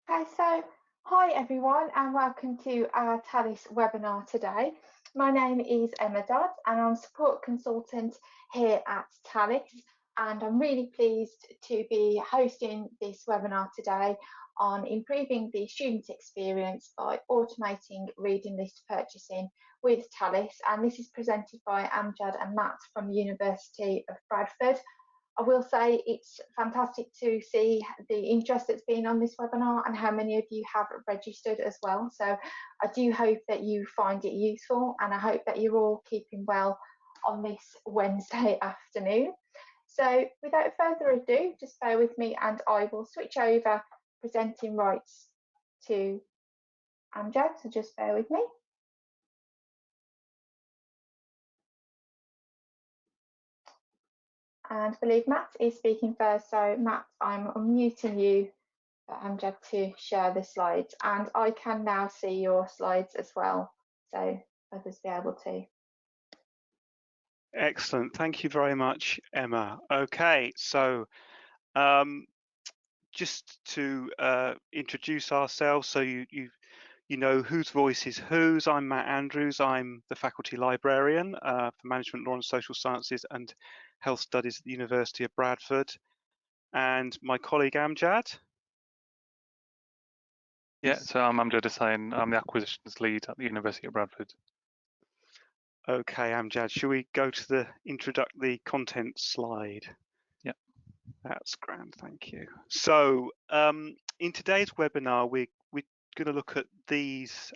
Okay, so hi everyone and welcome to our Talis webinar today. My name is Amjad and I'm support consultant here at Talis, and I'm really pleased to be hosting this webinar today on improving the student experience by automating reading list purchasing with Talis, and this is presented by Amjad and Mat from the University of Bradford. I will say it's fantastic to see the interest that's been on this webinar and how many of you have registered as well. So I do hope that you find it useful, and I hope that you're all keeping well on this Wednesday afternoon. So without further ado, just bear with me and I will switch over presenting rights to Amjad, so just bear with me. And I believe Matt is speaking first, so Matt, I'm unmuting you for Amjad to share the slides, and I can now see your slides as well, so others be able to. Excellent, thank you very much, Emma. Okay, so just to introduce ourselves, so you know whose voice is whose. I'm Matt Andrews. I'm the faculty librarian for Management Law and Social Sciences and Health Studies at the University of Bradford, and my colleague Amjad. Yeah, so I'm Amjad Husain. I'm the acquisitions lead at the University of Bradford. Okay, Amjad, shall we go to the content slide? Yeah. That's grand, thank you. So in today's webinar, we're going to look at these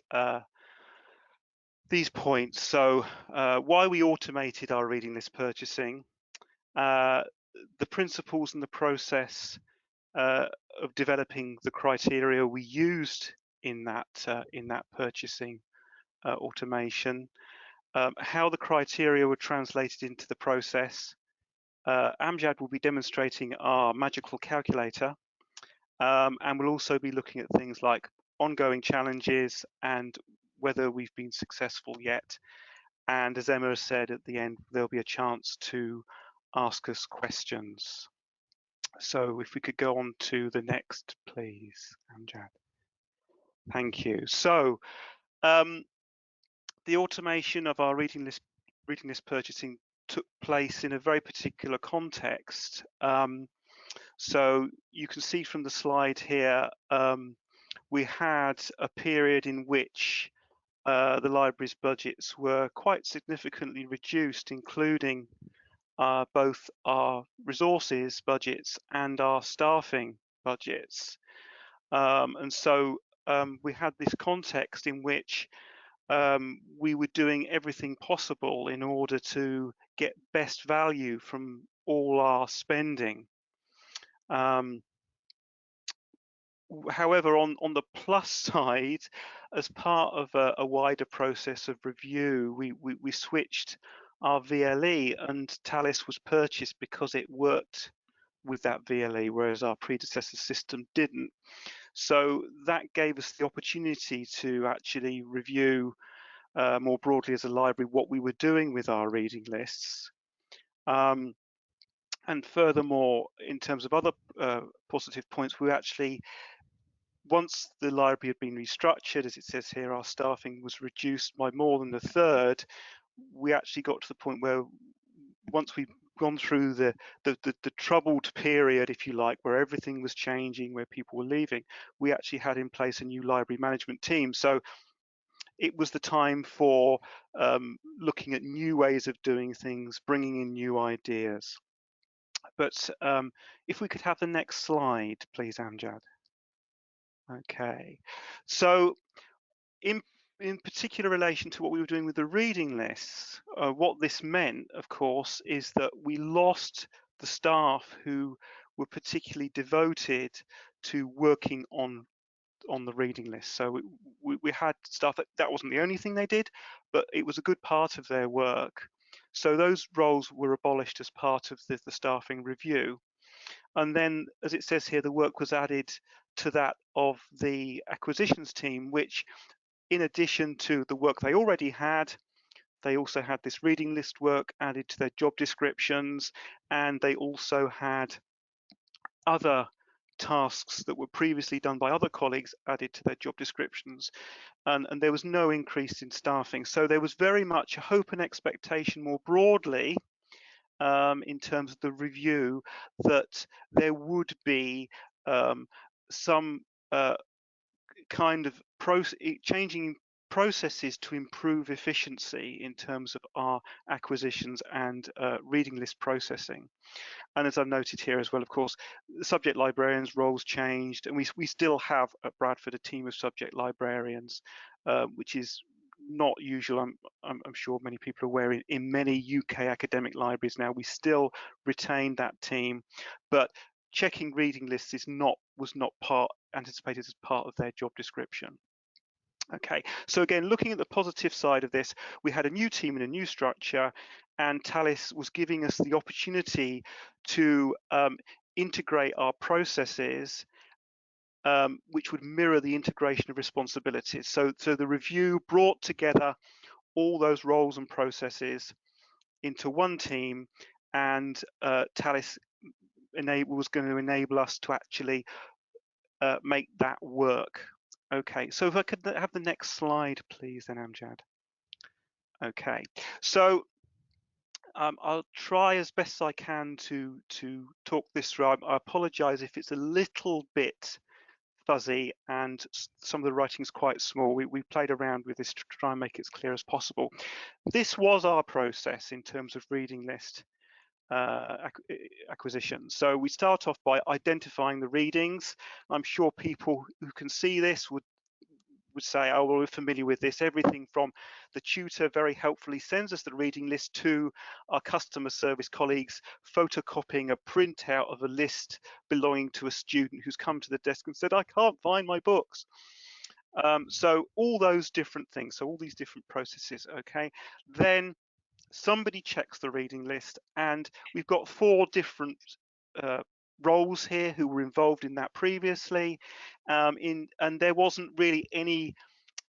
points. So why we automated our reading list purchasing, the principles and the process of developing the criteria we used in that purchasing automation, how the criteria were translated into the process. Amjad will be demonstrating our magical calculator, and we'll also be looking at things like ongoing challenges and whether we've been successful yet. And as Emma said at the end, there'll be a chance to ask us questions. So if we could go on to the next, please, Amjad. Thank you. So the automation of our reading list purchasing took place in a very particular context. So you can see from the slide here, we had a period in which the library's budgets were quite significantly reduced, including both our resources budgets and our staffing budgets. And so we had this context in which we were doing everything possible in order to get best value from all our spending. However, on the plus side, as part of a wider process of review, we switched our VLE, and Talis was purchased because it worked with that VLE, whereas our predecessor system didn't. So that gave us the opportunity to actually review more broadly as a library what we were doing with our reading lists. And furthermore, in terms of other positive points, we actually, once the library had been restructured, as it says here, our staffing was reduced by more than a third. We actually got to the point where once we've gone through the troubled period, if you like, where everything was changing, where people were leaving, we actually had in place a new library management team. So it was the time for looking at new ways of doing things, bringing in new ideas. But if we could have the next slide, please, Amjad. Okay, so in particular relation to what we were doing with the reading lists, what this meant, of course, is that we lost the staff who were particularly devoted to working on the reading list. So we had staff that wasn't the only thing they did, but it was a good part of their work. So those roles were abolished as part of the staffing review. And then, as it says here, the work was added to that of the acquisitions team, which, in addition to the work they already had, they also had this reading list work added to their job descriptions, and they also had other tasks that were previously done by other colleagues added to their job descriptions, and there was no increase in staffing. So there was very much a hope and expectation more broadly in terms of the review that there would be some kind of changing processes to improve efficiency in terms of our acquisitions and reading list processing. And as I've noted here as well, of course, the subject librarians' roles changed, and we still have at Bradford a team of subject librarians, which is not usual. I'm sure many people are aware in many UK academic libraries now we still retain that team, but checking reading lists was not anticipated as part of their job description. Okay, so again, looking at the positive side of this, we had a new team and a new structure, and Talis was giving us the opportunity to integrate our processes, which would mirror the integration of responsibilities. So the review brought together all those roles and processes into one team, and Talis was going to enable us to actually make that work. Okay, so if I could have the next slide, please, then, Amjad. Okay, so I'll try as best I can to talk this through. I apologise if it's a little bit fuzzy and some of the writing is quite small. We played around with this to try and make it as clear as possible. This was our process in terms of reading list acquisition. So we start off by identifying the readings. I'm sure people who can see this would say, oh, well, we're familiar with this. Everything from the tutor very helpfully sends us the reading list to our customer service colleagues photocopying a printout of a list belonging to a student who's come to the desk and said, I can't find my books. So all those different things, so all these different processes, okay? Then somebody checks the reading list, and we've got 4 different roles here who were involved in that previously, and there wasn't really any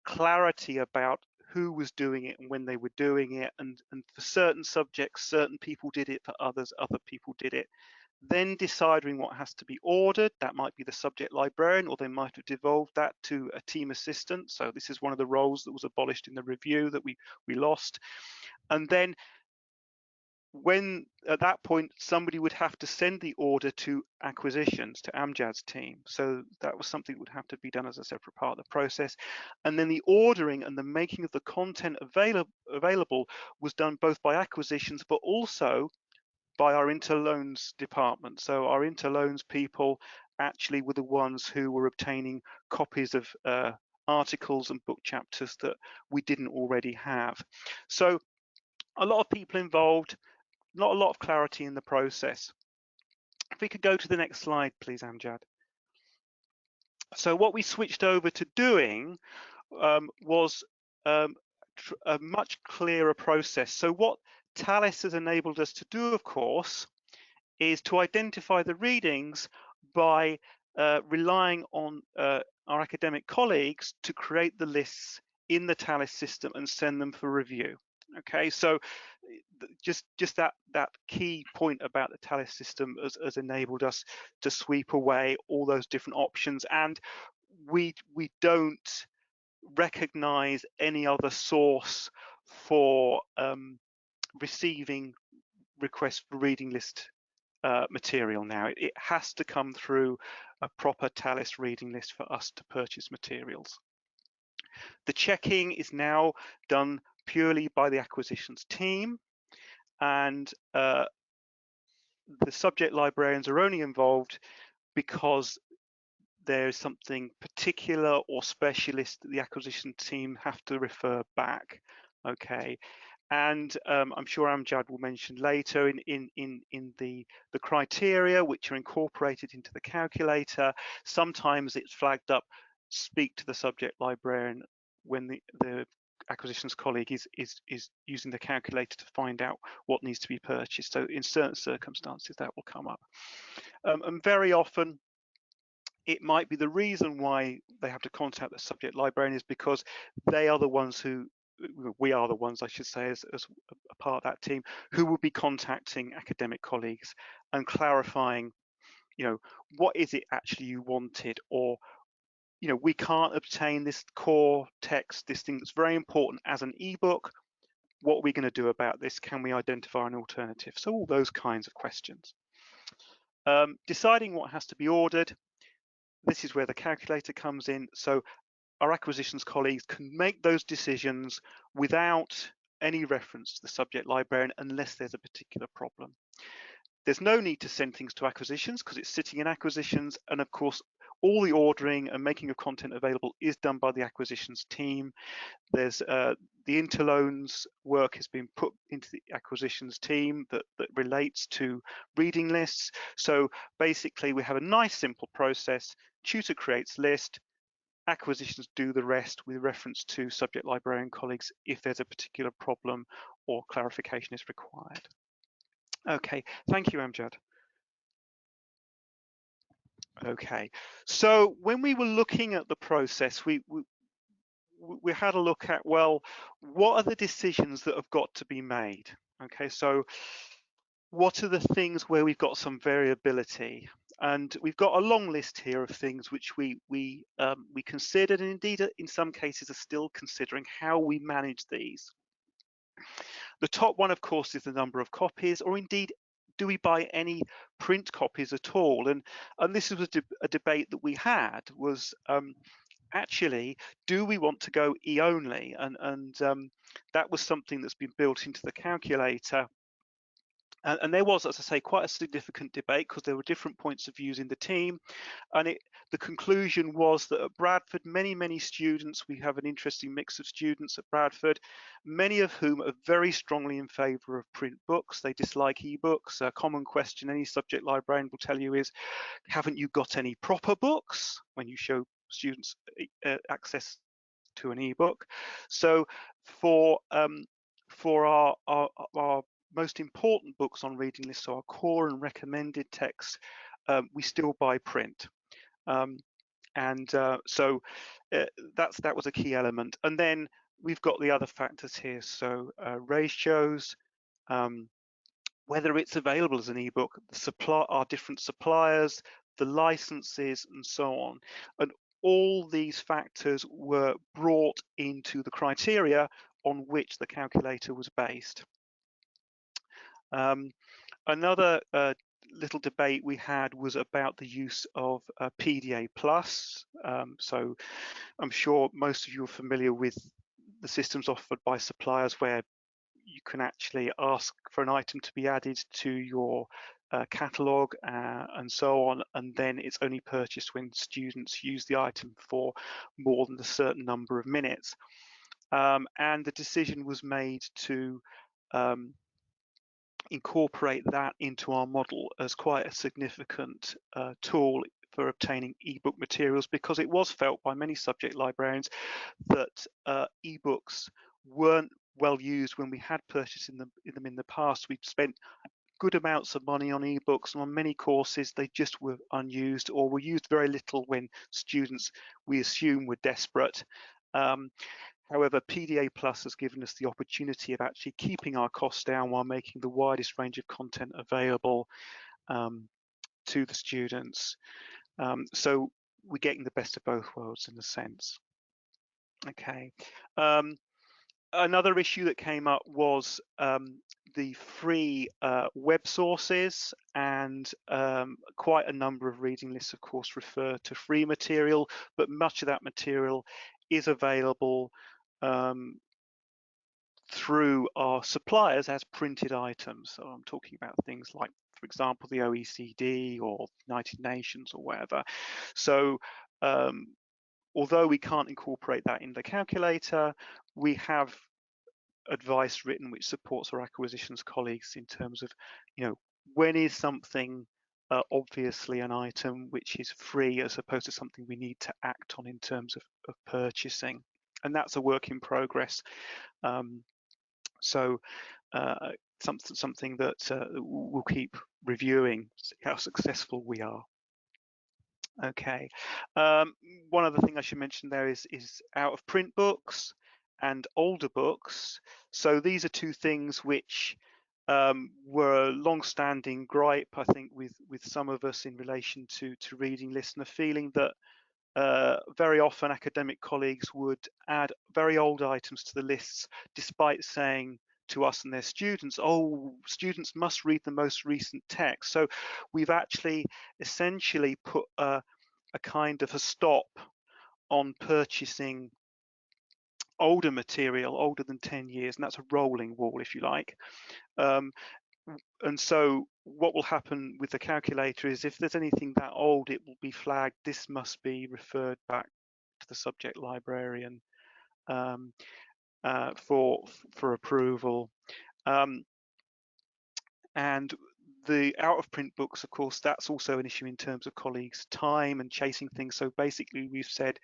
clarity about who was doing it and when they were doing it, and for certain subjects certain people did it, for others other people did it. Then deciding what has to be ordered, that might be the subject librarian, or they might have devolved that to a team assistant. So this is one of the roles that was abolished in the review that we lost. And then when at that point somebody would have to send the order to acquisitions, to Amjad's team, so that was something that would have to be done as a separate part of the process. And then the ordering and the making of the content available was done both by acquisitions but also by our interloans department. So our interloans people actually were the ones who were obtaining copies of articles and book chapters that we didn't already have. So a lot of people involved, not a lot of clarity in the process. If we could go to the next slide, please, Amjad. So what we switched over to doing was a much clearer process. So what Talis has enabled us to do, of course, is to identify the readings by relying on our academic colleagues to create the lists in the Talis system and send them for review. Okay, so just that key point about the Talis system has enabled us to sweep away all those different options, and we don't recognize any other source for receiving requests for reading list material now. It has to come through a proper Talis reading list for us to purchase materials. The checking is now done purely by the acquisitions team, and the subject librarians are only involved because there is something particular or specialist that the acquisition team have to refer back. Okay, and I'm sure Amjad will mention later in the criteria which are incorporated into the calculator, sometimes it's flagged up, speak to the subject librarian, when the acquisitions colleague is using the calculator to find out what needs to be purchased. So in certain circumstances that will come up, and very often it might be the reason why they have to contact the subject librarian is because they are the ones who, we are the ones, I should say, as a part of that team, who will be contacting academic colleagues and clarifying what is it actually you wanted, or we can't obtain this core text, this thing that's very important as an ebook. What are we going to do about this? Can we identify an alternative? So all those kinds of questions. Deciding what has to be ordered. This is where the calculator comes in. So our acquisitions colleagues can make those decisions without any reference to the subject librarian unless there's a particular problem. There's no need to send things to acquisitions because it's sitting in acquisitions, and of course all the ordering and making of content available is done by the acquisitions team. There's the interloans work has been put into the acquisitions team that relates to reading lists. So basically we have a nice simple process. Tutor creates list, acquisitions do the rest with reference to subject librarian colleagues if there's a particular problem or clarification is required. Okay, thank you, Amjad. Okay, so when we were looking at the process, we had a look at, well, what are the decisions that have got to be made? Okay, so what are the things where we've got some variability? And we've got a long list here of things which we considered, and indeed in some cases are still considering how we manage these. The top one, of course, is the number of copies, or indeed, do we buy any print copies at all? And this was a debate that we had, was actually, do we want to go e-only? And that was something that's been built into the calculator. And there was, as I say, quite a significant debate because there were different points of views in the team. And the conclusion was that at Bradford, many students, we have an interesting mix of students at Bradford, many of whom are very strongly in favour of print books. They dislike e-books. A common question any subject librarian will tell you is, haven't you got any proper books? When you show students access to an e-book. So for our most important books on reading lists, so our core and recommended texts, we still buy print. So that was a key element. And then we've got the other factors here. So ratios, whether it's available as an ebook, our different suppliers, the licenses, and so on. And all these factors were brought into the criteria on which the calculator was based. Another little debate we had was about the use of PDA+. So I'm sure most of you are familiar with the systems offered by suppliers where you can actually ask for an item to be added to your catalogue and so on, and then it's only purchased when students use the item for more than a certain number of minutes. And the decision was made to incorporate that into our model as quite a significant tool for obtaining ebook materials, because it was felt by many subject librarians that ebooks weren't well used when we had purchased them in the past. We'd spent good amounts of money on ebooks, and on many courses they just were unused or were used very little when students, we assume, were desperate. However, PDA Plus has given us the opportunity of actually keeping our costs down while making the widest range of content available to the students. So we're getting the best of both worlds in a sense. Okay. Another issue that came up was the free web sources, and quite a number of reading lists, of course, refer to free material, but much of that material is available through our suppliers as printed items. So I'm talking about things like, for example, the OECD or United Nations or whatever. So although we can't incorporate that in the calculator, we have advice written which supports our acquisitions colleagues in terms of, when is something obviously an item which is free as opposed to something we need to act on in terms of purchasing. And that's a work in progress. So something that we'll keep reviewing, how successful we are. Okay, one other thing I should mention there is out of print books and older books. So these are two things which were a long-standing gripe, I think, with some of us in relation to reading lists, and a feeling that very often academic colleagues would add very old items to the lists, despite saying to us and their students, oh, students must read the most recent text. So we've actually essentially put a kind of a stop on purchasing older material, older than 10 years, and that's a rolling wall, if you like. And so what will happen with the calculator is if there's anything that old, it will be flagged, this must be referred back to the subject librarian for approval. And the out of print books, of course, that's also an issue in terms of colleagues' time and chasing things. So basically we've said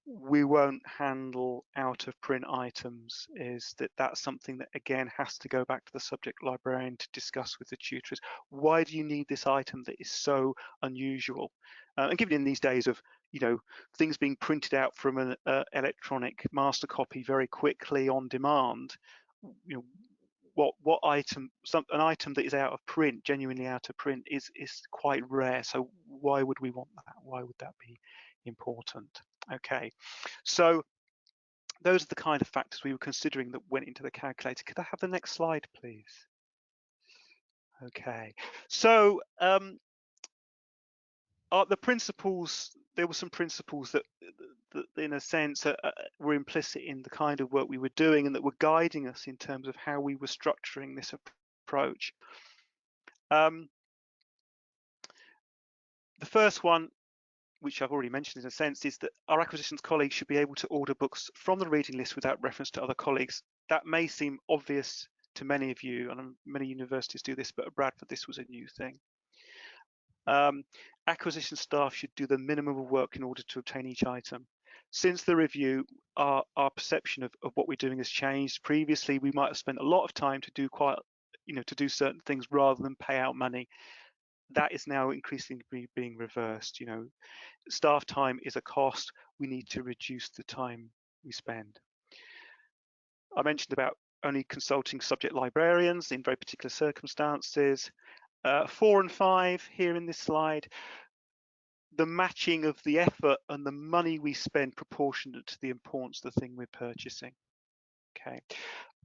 we won't handle out of print items, is that's something that again has to go back to the subject librarian to discuss with the tutors. Why do you need this item that is so unusual? And given in these days of, you know, things being printed out from an electronic master copy very quickly on demand, you know, what item, an item that is out of print, genuinely out of print, is quite rare. So why would we want that? Why would that be important? Okay, so those are the kind of factors we were considering that went into the calculator. Could I have the next slide, please? Okay, so the principles, there were some principles that in a sense were implicit in the kind of work we were doing and that were guiding us in terms of how we were structuring this approach. The first one, which I've already mentioned in a sense, is that our acquisitions colleagues should be able to order books from the reading list without reference to other colleagues. That may seem obvious to many of you, and many universities do this, but at Bradford this was a new thing. Acquisition staff should do the minimum of work in order to obtain each item. Since the review, our perception of what we're doing has changed. Previously, we might have spent a lot of time to do to do certain things rather than pay out money. That is now increasingly being reversed. You know, staff time is a cost. We need to reduce the time we spend. I mentioned about only consulting subject librarians in very particular circumstances. 4 and 5 here in this slide, the matching of the effort and the money we spend proportionate to the importance of the thing we're purchasing. Okay.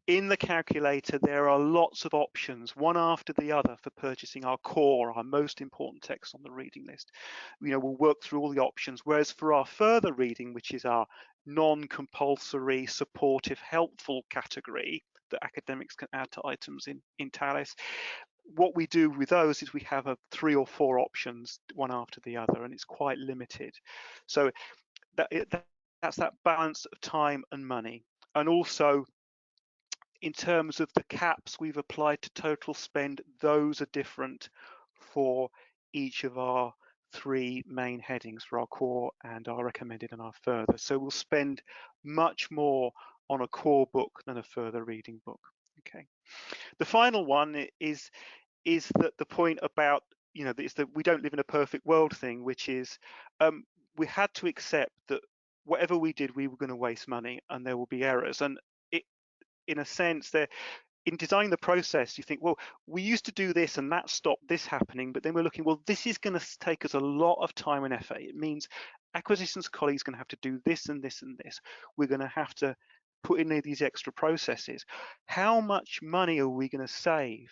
In the calculator, there are lots of options, one after the other, for purchasing our core, our most important text on the reading list. You know, we'll work through all the options, whereas for our further reading, which is our non-compulsory, supportive, helpful category that academics can add to items in Talis, what we do with those is we have 3 or 4 options, one after the other, and it's quite limited. So that's that balance of time and money. And also, in terms of the caps we've applied to total spend, those are different for each of our 3 main headings, for our core and our recommended and our further. So we'll spend much more on a core book than a further reading book. Okay. The final one is that the point about, you know, is that we don't live in a perfect world thing, which is we had to accept that whatever we did, we were going to waste money and there will be errors. And in a sense, in designing the process, you think, well, we used to do this and that stopped this happening, but then we're looking, well, this is going to take us a lot of time and effort. It means acquisitions colleagues are going to have to do this and this and this. We're going to have to put in these extra processes. How much money are we going to save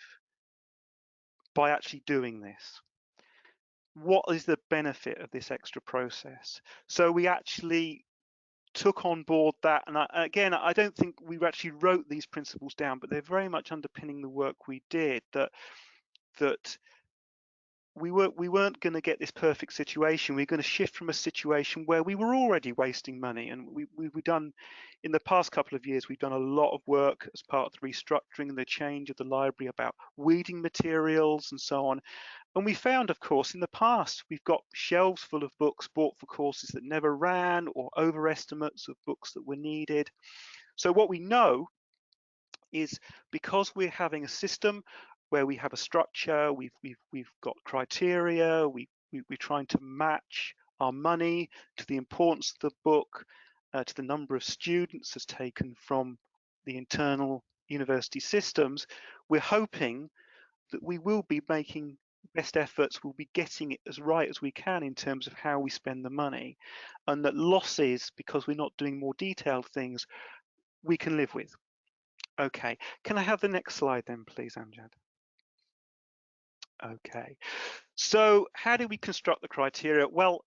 by actually doing this? What is the benefit of this extra process? So we actually took on board that, and again, I don't think we actually wrote these principles down, but they're very much underpinning the work we did, that we weren't going to get this perfect situation. We're going to shift from a situation where we were already wasting money, and we've done, in the past couple of years, we've done a lot of work as part of the restructuring and the change of the library about weeding materials and so on. And we found, of course, in the past, we've got shelves full of books bought for courses that never ran, or overestimates of books that were needed. So what we know is, because we're having a system where we have a structure, we've got criteria, we're trying to match our money to the importance of the book, to the number of students as taken from the internal university systems, we're hoping that we will be making best efforts, we'll be getting it as right as we can in terms of how we spend the money, and that losses, because we're not doing more detailed things, we can live with. Okay, can I have the next slide then, please, Amjad? Okay, so how do we construct the criteria? Well,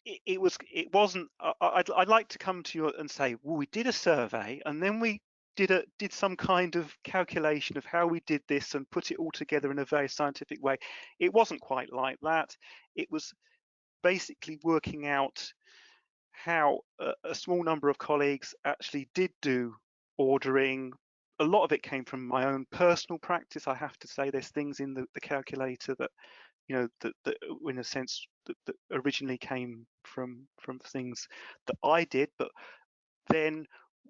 it wasn't. I'd like to come to you and say, well, we did a survey, and then we did some kind of calculation of how we did this and put it all together in a very scientific way. It wasn't quite like that. It was basically working out how a small number of colleagues actually did do ordering. A lot of it came from my own personal practice. I have to say, there's things in the calculator that, you know, that in a sense that originally came from things that I did, but then,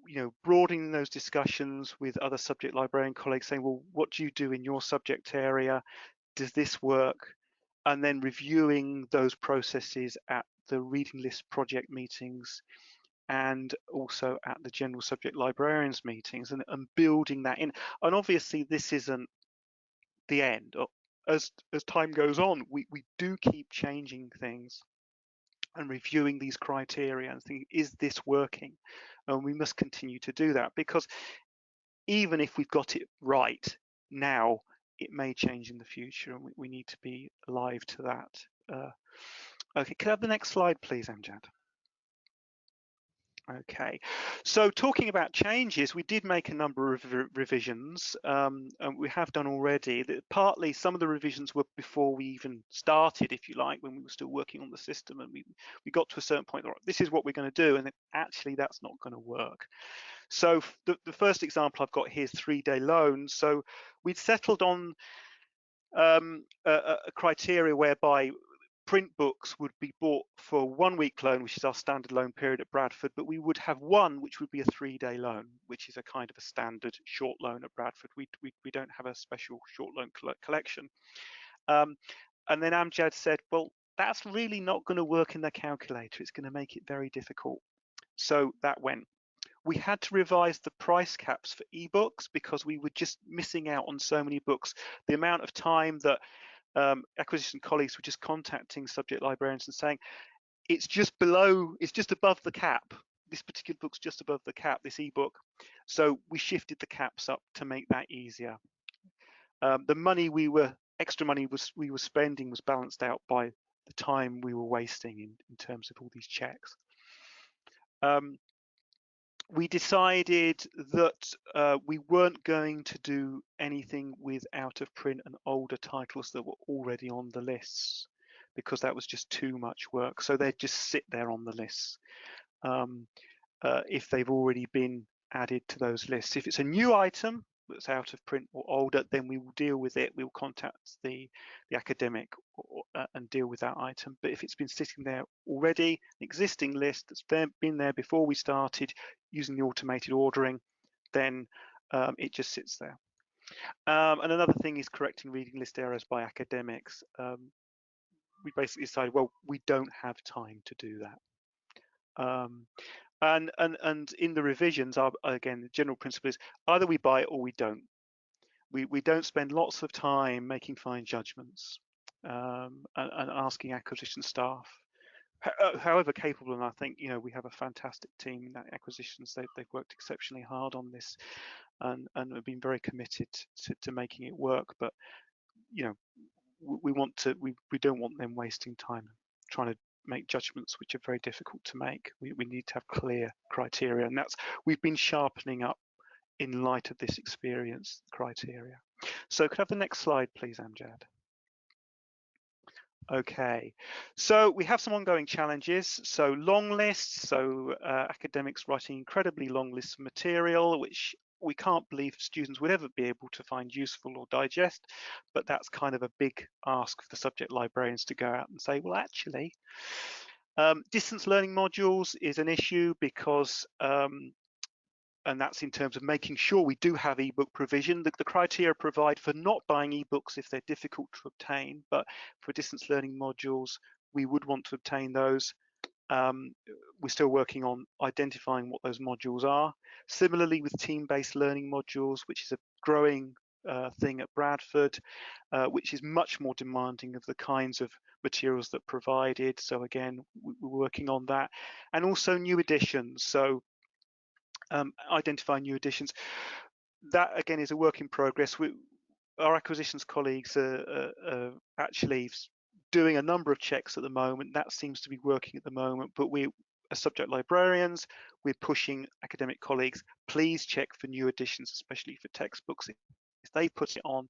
you know, broadening those discussions with other subject librarian colleagues, saying, well, what do you do in your subject area? Does this work? And then reviewing those processes at the reading list project meetings and also at the general subject librarians meetings, and building that in. And obviously this isn't the end. As time goes on, we do keep changing things and reviewing these criteria and thinking, is this working? And we must continue to do that, because even if we've got it right now, it may change in the future, and we need to be alive to that. Okay, can I have the next slide, please, Amjad? Okay, so talking about changes, we did make a number of revisions, and we have done already. Partly some of the revisions were before we even started, if you like, when we were still working on the system, and we got to a certain point, right, this is what we're going to do, and then actually that's not going to work. So the first example I've got here is 3-day loans. So we'd settled on a criteria whereby print books would be bought for 1 week loan, which is our standard loan period at Bradford, but we would have one which would be a 3-day loan, which is a kind of a standard short loan at Bradford. We don't have a special short loan collection. And then Amjad said, well, that's really not going to work in the calculator. It's going to make it very difficult. So that went. We had to revise the price caps for ebooks because we were just missing out on so many books. The amount of time that acquisition colleagues were just contacting subject librarians and saying, it's just above the cap. This particular book's just above the cap, this ebook. So we shifted the caps up to make that easier. The extra money we were spending was balanced out by the time we were wasting in terms of all these checks. We decided that we weren't going to do anything with out of print and older titles that were already on the lists, because that was just too much work. So they'd just sit there on the lists if they've already been added to those lists. If it's a new item that's out of print or older, then we will deal with it. We will contact the academic and deal with that item. But if it's been sitting there already, an existing list that's been there before we started using the automated ordering, then it just sits there. And another thing is correcting reading list errors by academics. We basically decided, well, we don't have time to do that. And in the revisions, again, the general principle is either we buy it or we don't. We don't spend lots of time making fine judgments and asking acquisition staff, however capable, and I think, you know, we have a fantastic team in that acquisitions. They've worked exceptionally hard on this and have been very committed to making it work. But, you know, we don't want them wasting time trying to make judgments which are very difficult to make. We need to have clear criteria, and we've been sharpening up in light of this experience criteria. So could I have the next slide, please, Amjad? Okay, so we have some ongoing challenges. So long lists, so academics writing incredibly long lists of material, which we can't believe students would ever be able to find useful or digest, but that's kind of a big ask for the subject librarians to go out and say, well, actually, distance learning modules is an issue because, and that's in terms of making sure we do have ebook provision. The criteria provide for not buying ebooks if they're difficult to obtain, but for distance learning modules, we would want to obtain those. we're still working on identifying what those modules are. Similarly with team-based learning modules, which is a growing thing at Bradford, which is much more demanding of the kinds of materials that are provided. So again, we're working on that. And also new editions. So identifying new editions. That again is a work in progress. Our acquisitions colleagues are actually doing a number of checks at the moment. That seems to be working at the moment, but we, as subject librarians, we're pushing academic colleagues, please check for new editions, especially for textbooks. If they put it on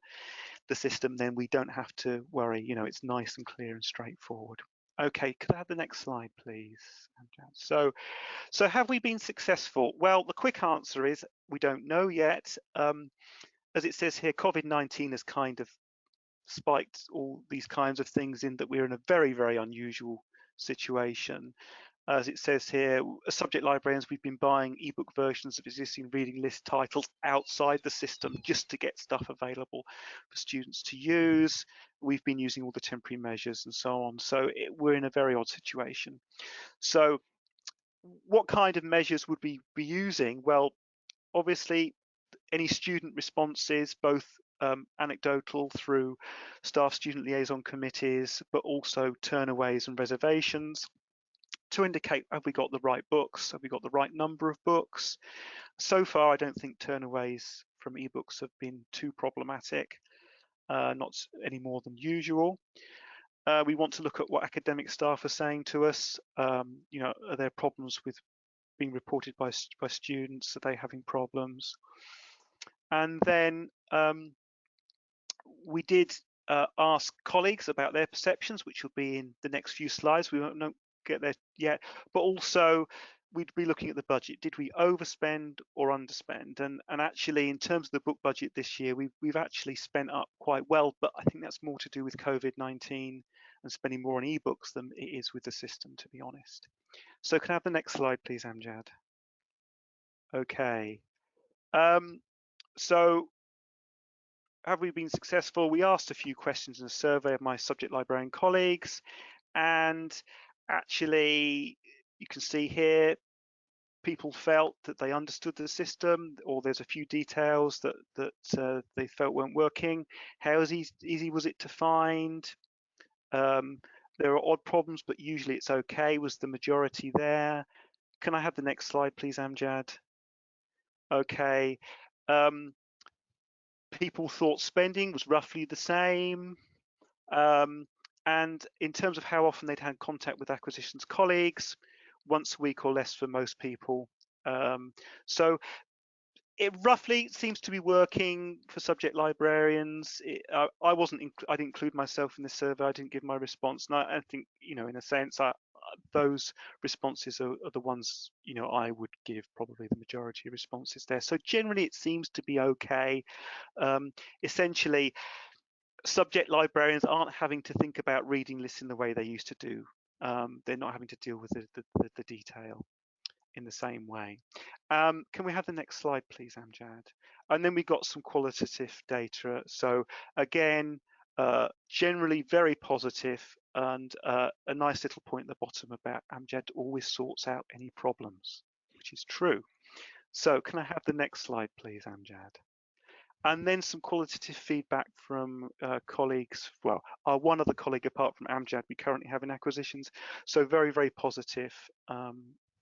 the system, then we don't have to worry. You know, it's nice and clear and straightforward. Okay, could I have the next slide, please? So have we been successful? Well, the quick answer is we don't know yet. As it says here, COVID-19 has kind of spiked all these kinds of things in that we're in a very, very unusual situation. As it says here, as subject librarians, we've been buying ebook versions of existing reading list titles outside the system just to get stuff available for students to use. We've been using all the temporary measures and so on. So we're in a very odd situation. So what kind of measures would we be using? Well, obviously, any student responses, both anecdotal through staff student liaison committees, but also turnaways and reservations to indicate, have we got the right books? Have we got the right number of books? So far, I don't think turnaways from ebooks have been too problematic, not any more than usual. We want to look at what academic staff are saying to us. You know, are there problems with being reported by students? Are they having problems? And then we did ask colleagues about their perceptions, which will be in the next few slides. We won't get there yet, but also we'd be looking at the budget. Did we overspend or underspend? And actually, in terms of the book budget this year, we've actually spent up quite well, but I think that's more to do with COVID-19 and spending more on ebooks than it is with the system, to be honest. So can I have the next slide, please, Amjad? Okay. So have we been successful? We asked a few questions in a survey of my subject librarian colleagues, and actually you can see here people felt that they understood the system, or there's a few details that they felt weren't working. How easy was it to find? There are odd problems, but usually it's okay. Was the majority there? Can I have the next slide, please, Amjad? Okay. People thought spending was roughly the same. And in terms of how often they'd had contact with acquisitions colleagues, once a week or less for most people. So it roughly seems to be working for subject librarians. I didn't include myself in the survey. I didn't give my response. And I think, you know, in a sense, those responses are the ones, you know, I would give probably the majority of responses there. So generally it seems to be okay. Essentially, subject librarians aren't having to think about reading lists in the way they used to do. They're not having to deal with the detail in the same way. Can we have the next slide, please, Amjad? And then we got some qualitative data. So again, generally very positive, and a nice little point at the bottom about Amjad always sorts out any problems, which is true. So can I have the next slide, please, Amjad? And then some qualitative feedback from colleagues. Well, our one other colleague apart from Amjad we currently have in acquisitions. So very, very positive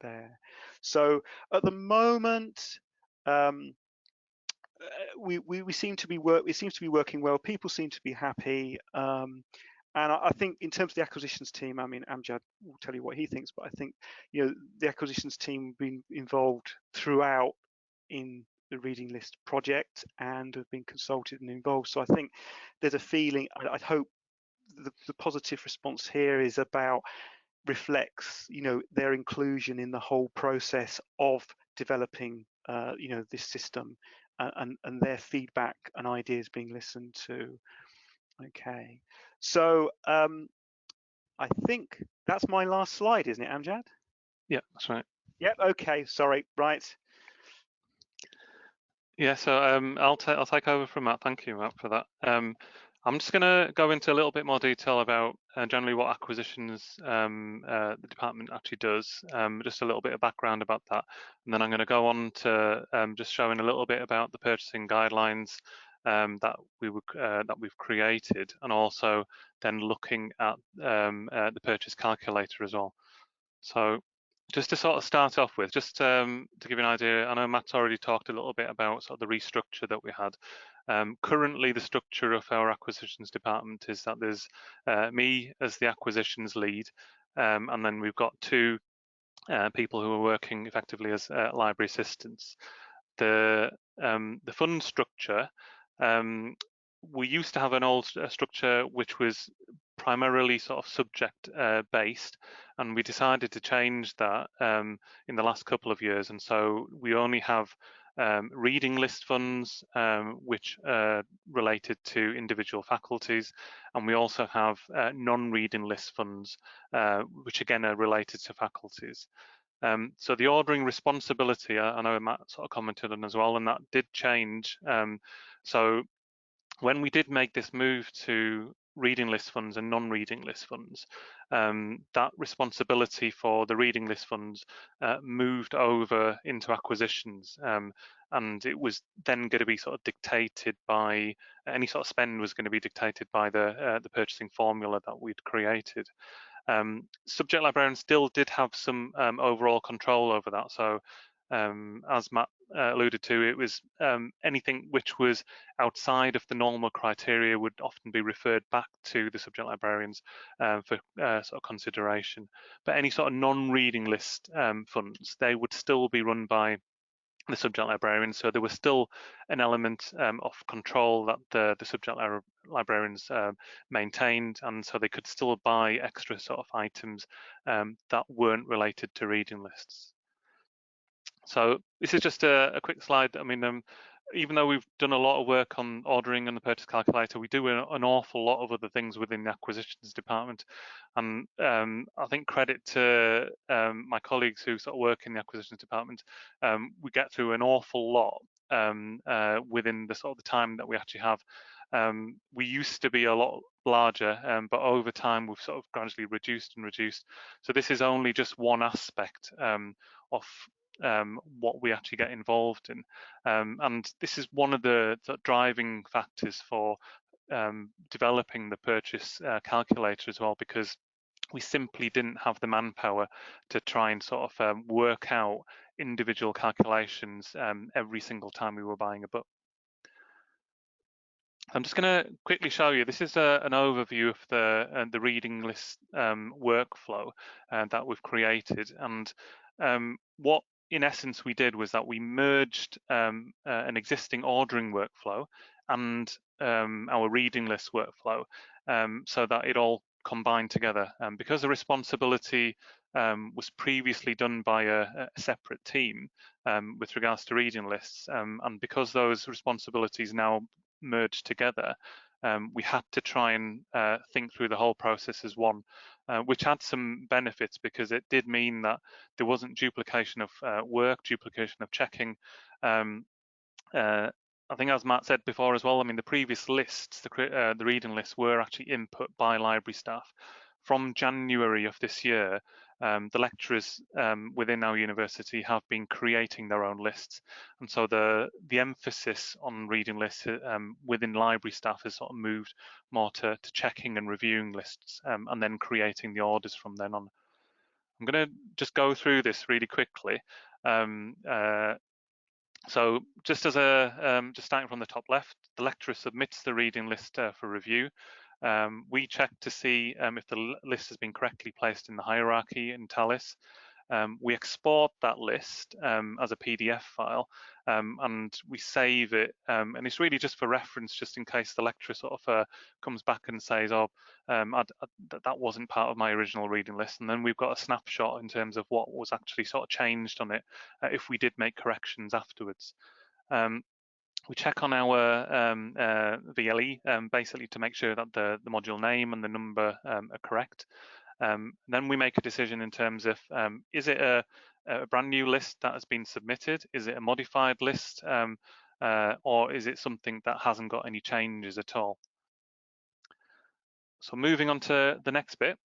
there. So at the moment, we seem to be it seems to be working well. People seem to be happy. And I think in terms of the acquisitions team, I mean, Amjad will tell you what he thinks, but I think, you know, the acquisitions team have been involved throughout in the reading list project and have been consulted and involved. So I think there's a feeling, I'd hope the positive response here is about reflects, you know, their inclusion in the whole process of developing, you know, this system, and their feedback and ideas being listened to. Okay, so I think that's my last slide, isn't it, Amjad? Yeah, that's right. Yep. Okay. Sorry. Right. Yeah, so I'll take over from Matt. Thank you, Matt, for that. I'm just going to go into a little bit more detail about generally what acquisitions the department actually does, just a little bit of background about that, and then I'm going to go on to just showing a little bit about the purchasing guidelines that we've created, and also then looking at the purchase calculator as well. So just to sort of start off with, just to give you an idea, I know Matt's already talked a little bit about sort of the restructure that we had. Currently, the structure of our acquisitions department is that there's me as the acquisitions lead, and then we've got two people who are working effectively as library assistants. The fund structure, we used to have an old structure which was primarily sort of subject based, and we decided to change that in the last couple of years, and so we only have reading list funds which are related to individual faculties, and we also have non-reading list funds which again are related to faculties. So the ordering responsibility, I know Matt sort of commented on as well, and that did change. So when we did make this move to reading list funds and non-reading list funds, that responsibility for the reading list funds moved over into acquisitions, and it was then going to be sort of dictated by any sort of spend was going to be dictated by the purchasing formula that we'd created. Subject librarians still did have some overall control over that. So as Matt alluded to, it was anything which was outside of the normal criteria would often be referred back to the subject librarians for sort of consideration. But any sort of non-reading list funds, they would still be run by the subject librarians, so there was still an element of control that the subject librarians maintained, and so they could still buy extra sort of items that weren't related to reading lists. So this is just a quick slide. I mean, even though we've done a lot of work on ordering and the purchase calculator, we do an awful lot of other things within the acquisitions department. And I think credit to my colleagues who sort of work in the acquisitions department, we get through an awful lot within the sort of the time that we actually have. We used to be a lot larger, but over time we've sort of gradually reduced and reduced. So this is only just one aspect of what we actually get involved in, and this is one of the driving factors for developing the purchase calculator as well, because we simply didn't have the manpower to try and sort of work out individual calculations every single time we were buying a book. I'm just going to quickly show you, this is an overview of the reading list workflow that we've created, and what in essence we did was that we merged an existing ordering workflow and our reading list workflow so that it all combined together. Because the responsibility was previously done by a separate team with regards to reading lists, and because those responsibilities now merged together, we had to try and think through the whole process as one, which had some benefits because it did mean that there wasn't duplication of work, duplication of checking. I think as Matt said before as well, I mean, the previous lists, the reading lists were actually input by library staff. From January of this year, the lecturers within our university have been creating their own lists, and so the emphasis on reading lists within library staff has sort of moved more to checking and reviewing lists and then creating the orders from then on. I'm going to just go through this really quickly. So just as just starting from the top left, the lecturer submits the reading list for review. We check to see if the list has been correctly placed in the hierarchy in Talis. We export that list as a PDF file and we save it, and it's really just for reference, just in case the lecturer sort of comes back and says, oh, that wasn't part of my original reading list, and then we've got a snapshot in terms of what was actually sort of changed on it if we did make corrections afterwards. We check on our VLE basically to make sure that the module name and the number are correct. Then we make a decision in terms of is it a brand new list that has been submitted? Is it a modified list? Or is it something that hasn't got any changes at all? So moving on to the next bit,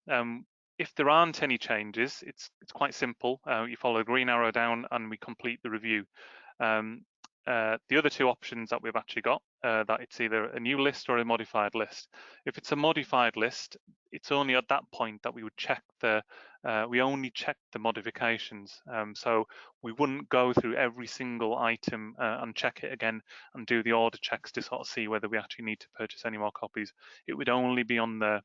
if there aren't any changes, it's quite simple. You follow the green arrow down and we complete the review. The other two options that we've actually got, that it's either a new list or a modified list. If it's a modified list, it's only at that point that we would check we only check the modifications. So we wouldn't go through every single item and check it again and do the order checks to sort of see whether we actually need to purchase any more copies. It would only be on the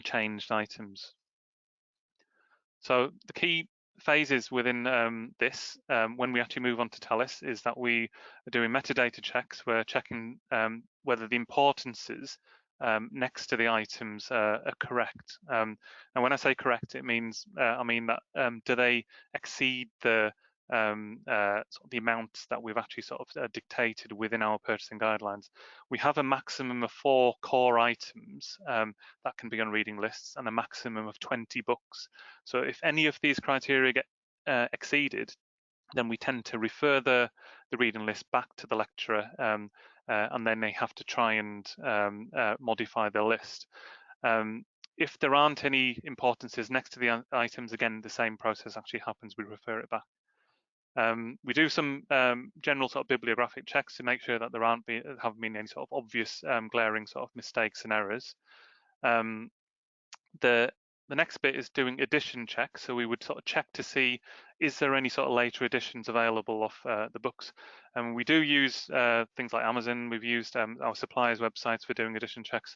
changed items. So the key phases within this, when we actually move on to Talis, is that we are doing metadata checks. We're checking whether the importances next to the items are correct. And when I say correct, it means I mean that do they exceed the sort of the amounts that we've actually sort of dictated within our purchasing guidelines. We have a maximum of 4 core items that can be on reading lists and a maximum of 20 books. So if any of these criteria get exceeded, then we tend to refer the reading list back to the lecturer, and then they have to try and modify the list. If there aren't any importances next to the items, again, the same process actually happens. We refer it back. We do some general sort of bibliographic checks to make sure that there haven't been any sort of obvious glaring sort of mistakes and errors. The next bit is doing edition checks. So we would sort of check to see, is there any sort of later editions available of the books? And we do use things like Amazon. We've used our suppliers' websites for doing edition checks.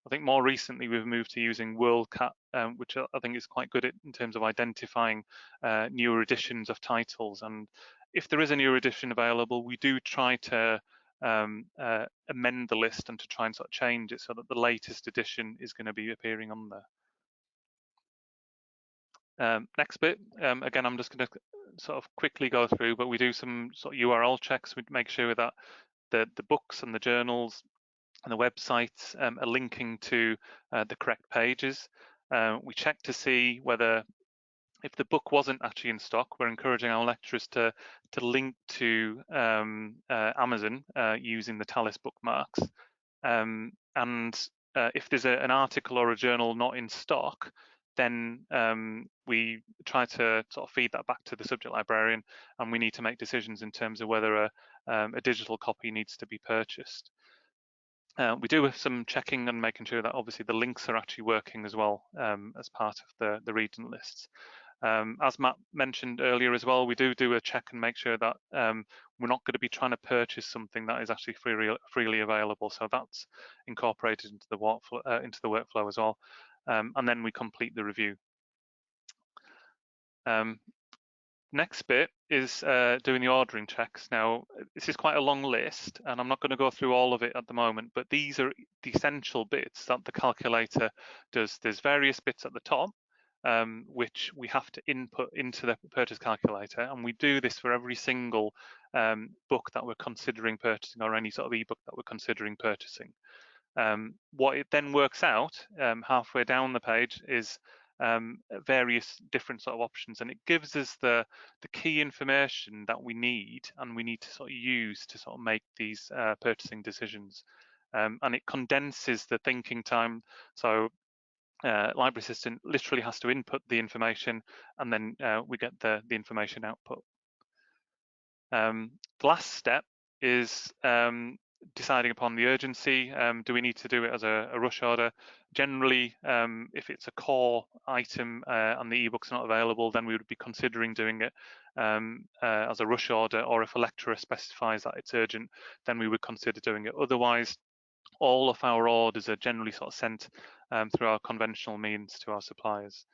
I think more recently we've moved to using WorldCat, which I think is quite good in terms of identifying newer editions of titles. And if there is a newer edition available, we do try to amend the list and to try and sort of change it so that the latest edition is going to be appearing on there. Next bit, again, I'm just going to sort of quickly go through, but we do some sort of URL checks. We make sure that the books and the journals and the websites are linking to the correct pages. We check to see whether, if the book wasn't actually in stock, we're encouraging our lecturers to link to Amazon using the Talis bookmarks. And if there's an article or a journal not in stock, then we try to sort of feed that back to the subject librarian, and we need to make decisions in terms of whether a digital copy needs to be purchased. We do some checking and making sure that obviously the links are actually working as well as part of the reading lists. As Matt mentioned earlier as well, we do a check and make sure that we're not going to be trying to purchase something that is actually freely available. So that's incorporated into the workflow as well. And then we complete the review. Next bit is doing the ordering checks. Now, this is quite a long list, and I'm not going to go through all of it at the moment, but these are the essential bits that the calculator does. There's various bits at the top, which we have to input into the purchase calculator, and we do this for every single book that we're considering purchasing, or any sort of ebook that we're considering purchasing. What it then works out halfway down the page is various different sort of options, and it gives us the key information that we need, and we need to sort of use to sort of make these purchasing decisions. And it condenses the thinking time. So library assistant literally has to input the information, and then we get the information output. The last step is deciding upon the urgency. Do we need to do it as a rush order? Generally, if it's a core item and the ebooks are not available, then we would be considering doing it as a rush order, or if a lecturer specifies that it's urgent, then we would consider doing it. Otherwise, all of our orders are generally sort of sent through our conventional means to our suppliers.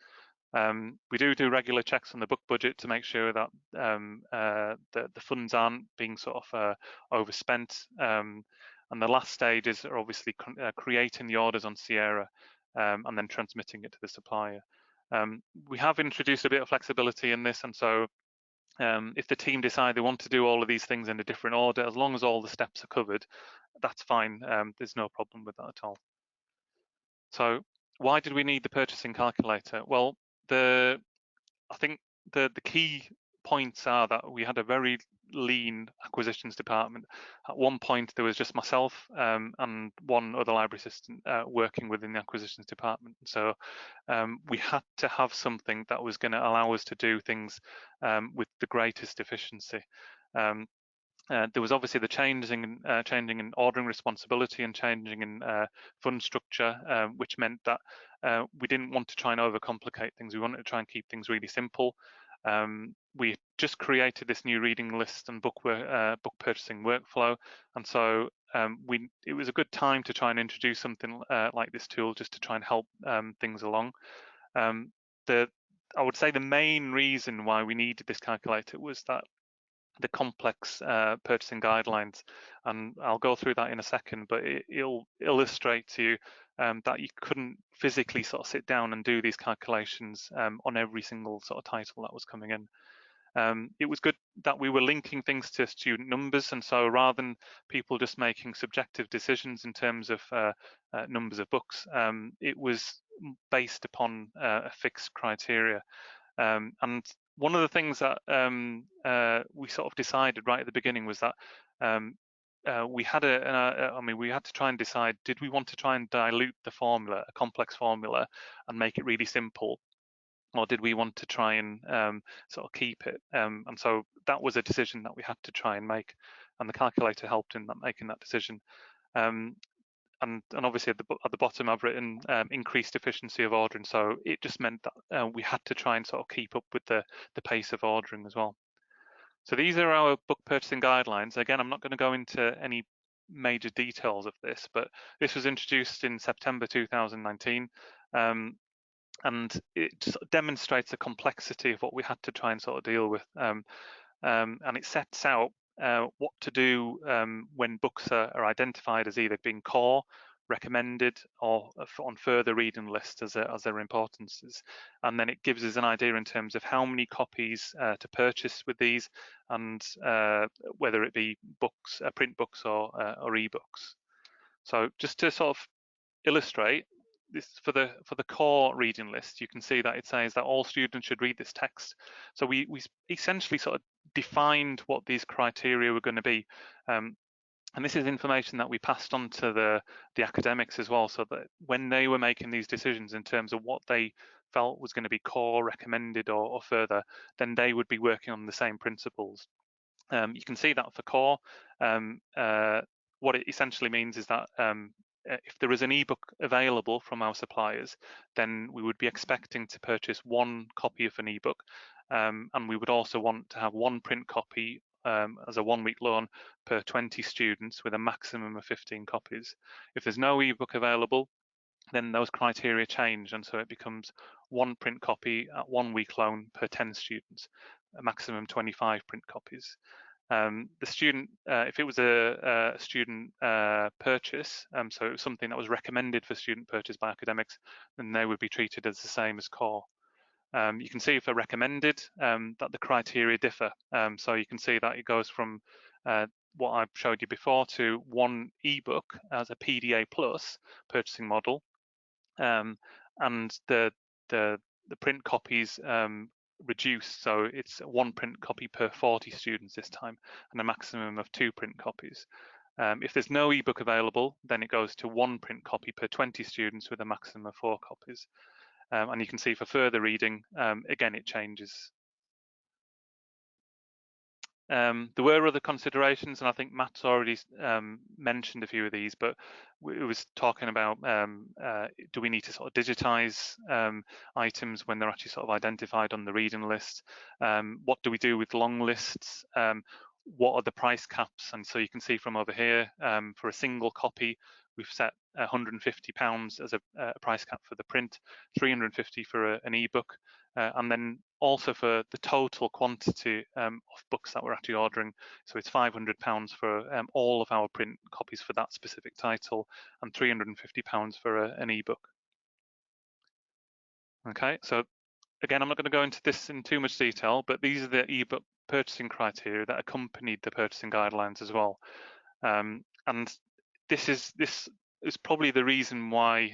We do regular checks on the book budget to make sure that the funds aren't being sort of overspent. And the last stages are obviously creating the orders on Sierra and then transmitting it to the supplier. We have introduced a bit of flexibility in this, and so if the team decide they want to do all of these things in a different order, as long as all the steps are covered, that's fine. There's no problem with that at all. So why did we need the purchasing calculator? Well, I think the key points are that we had a very lean acquisitions department. At one point, there was just myself and one other library assistant working within the acquisitions department. So we had to have something that was going to allow us to do things with the greatest efficiency. There was obviously the changing in ordering responsibility and changing in fund structure, which meant that we didn't want to try and overcomplicate things. We wanted to try and keep things really simple. We just created this new reading list and book purchasing workflow, and so it was a good time to try and introduce something like this tool just to try and help things along. I would say the main reason why we needed this calculator was that the complex purchasing guidelines, and I'll go through that in a second, but it'll illustrate to you that you couldn't physically sort of sit down and do these calculations on every single sort of title that was coming in. It was good that we were linking things to student numbers, and so rather than people just making subjective decisions in terms of numbers of books, it was based upon a fixed criteria. And one of the things that we sort of decided right at the beginning was that we had to try and decide, did we want to try and dilute the formula, a complex formula, and make it really simple, or did we want to try and sort of keep it? And so that was a decision that we had to try and make, and the calculator helped in making that decision. And obviously at the bottom I've written increased efficiency of ordering, so it just meant that we had to try and sort of keep up with the pace of ordering as well. So these are our book purchasing guidelines. Again, I'm not going to go into any major details of this, but this was introduced in September 2019, and it sort of demonstrates the complexity of what we had to try and sort of deal with, and it sets out what to do when books are identified as either being core, recommended, or on further reading lists as their importance is. And then it gives us an idea in terms of how many copies to purchase with these, and whether it be books, print books, or ebooks. So just to sort of illustrate this, for the core reading list, you can see that it says that all students should read this text. So we essentially sort of defined what these criteria were going to be, and this is information that we passed on to the academics as well, so that when they were making these decisions in terms of what they felt was going to be core, recommended, or further, then they would be working on the same principles. You can see that for core, what it essentially means is that if there is an ebook available from our suppliers, then we would be expecting to purchase one copy of an ebook, and we would also want to have one print copy as a 1 week loan per 20 students with a maximum of 15 copies. If there's no ebook available, then those criteria change, and so it becomes one print copy at 1 week loan per 10 students, a maximum 25 print copies. The student, if it was a student purchase, so it was something that was recommended for student purchase by academics, then they would be treated as the same as core. You can see for recommended that the criteria differ. So you can see that it goes from what I showed you before to one ebook as a PDA plus purchasing model, and the print copies reduced, so it's one print copy per 40 students this time, and a maximum of 2 print copies. If there's no ebook available, then it goes to 1 print copy per 20 students with a maximum of 4 copies. And you can see for further reading, again, it changes. There were other considerations, and I think Matt's already mentioned a few of these, but it was talking about do we need to sort of digitize items when they're actually sort of identified on the reading list? What do we do with long lists? What are the price caps? And so you can see from over here, for a single copy, we've set £150 as a price cap for the print, £350 for an ebook, and then also for the total quantity of books that we're actually ordering. So it's £500 for all of our print copies for that specific title, and £350 for an ebook. Okay, so again, I'm not going to go into this in too much detail, but these are the ebook purchasing criteria that accompanied the purchasing guidelines as well. And this is probably the reason why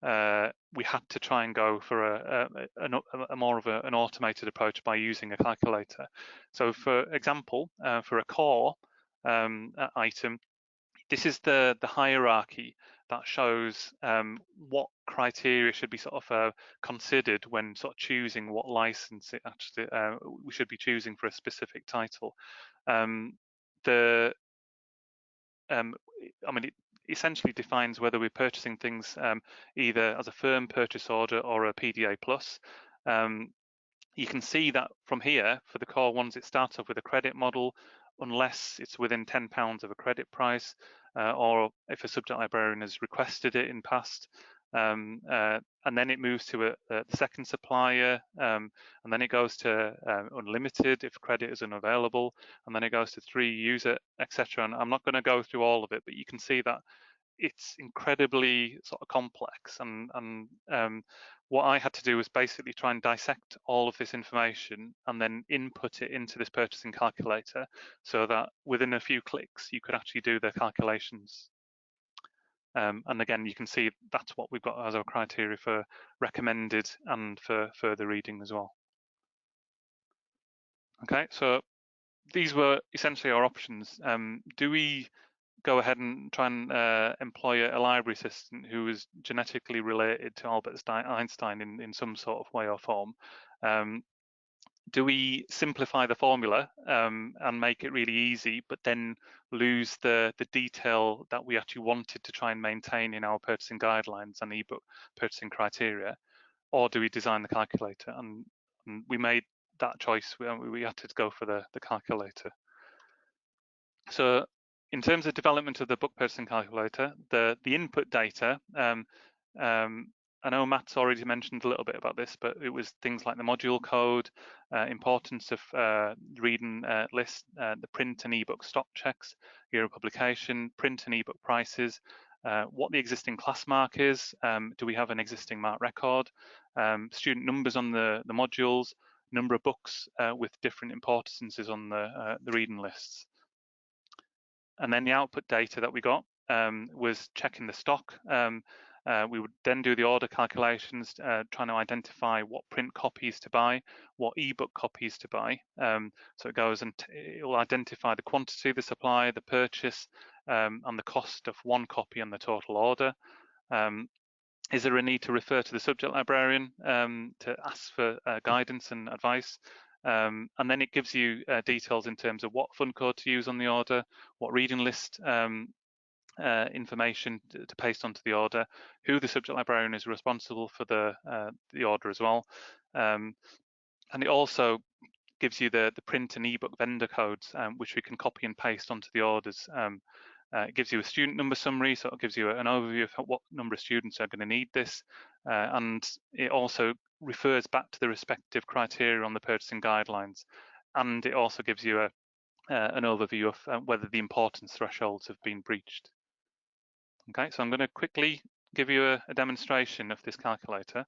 we had to try and go for a more of an automated approach by using a calculator. So for example, for a core item, this is the hierarchy that shows what criteria should be sort of considered when sort of choosing what license it actually we should be choosing for a specific title. I mean, it essentially defines whether we're purchasing things either as a firm purchase order or a PDA plus. You can see that from here, for the core ones, it starts off with a credit model, unless it's within £10 of a credit price, or if a subject librarian has requested it in past. And then it moves to the second supplier, and then it goes to unlimited if credit is unavailable, and then it goes to 3 user, etc. And I'm not going to go through all of it, but you can see that it's incredibly sort of complex, and what I had to do was basically try and dissect all of this information and then input it into this purchasing calculator so that within a few clicks you could actually do the calculations. And again, you can see that's what we've got as our criteria for recommended and for further reading as well. Okay, so these were essentially our options. Do we go ahead and try and employ a library assistant who is genetically related to Albert Einstein in some sort of way or form? Do we simplify the formula and make it really easy, but then lose the detail that we actually wanted to try and maintain in our purchasing guidelines and ebook purchasing criteria? Or do we design the calculator? And we made that choice. We had to go for the calculator. So in terms of development of the book purchasing calculator, the input data, I know Matt's already mentioned a little bit about this, but it was things like the module code, importance of reading list, the print and ebook stock checks, year of publication, print and ebook prices, what the existing class mark is, do we have an existing mark record, student numbers on the modules, number of books with different importances on the reading lists. And then the output data that we got was checking the stock. We would then do the order calculations, trying to identify what print copies to buy, what ebook copies to buy. So it goes and it will identify the quantity of the supply, the purchase, and the cost of one copy and the total order. Is there a need to refer to the subject librarian to ask for guidance and advice? And then it gives you details in terms of what fund code to use on the order, what reading list information to paste onto the order, who the subject librarian is responsible for the order as well. And it also gives you the print and ebook vendor codes, which we can copy and paste onto the orders. It gives you a student number summary, so it gives you an overview of what number of students are going to need this. And it also refers back to the respective criteria on the purchasing guidelines. And it also gives you an overview of whether the importance thresholds have been breached. Okay, so I'm going to quickly give you a demonstration of this calculator.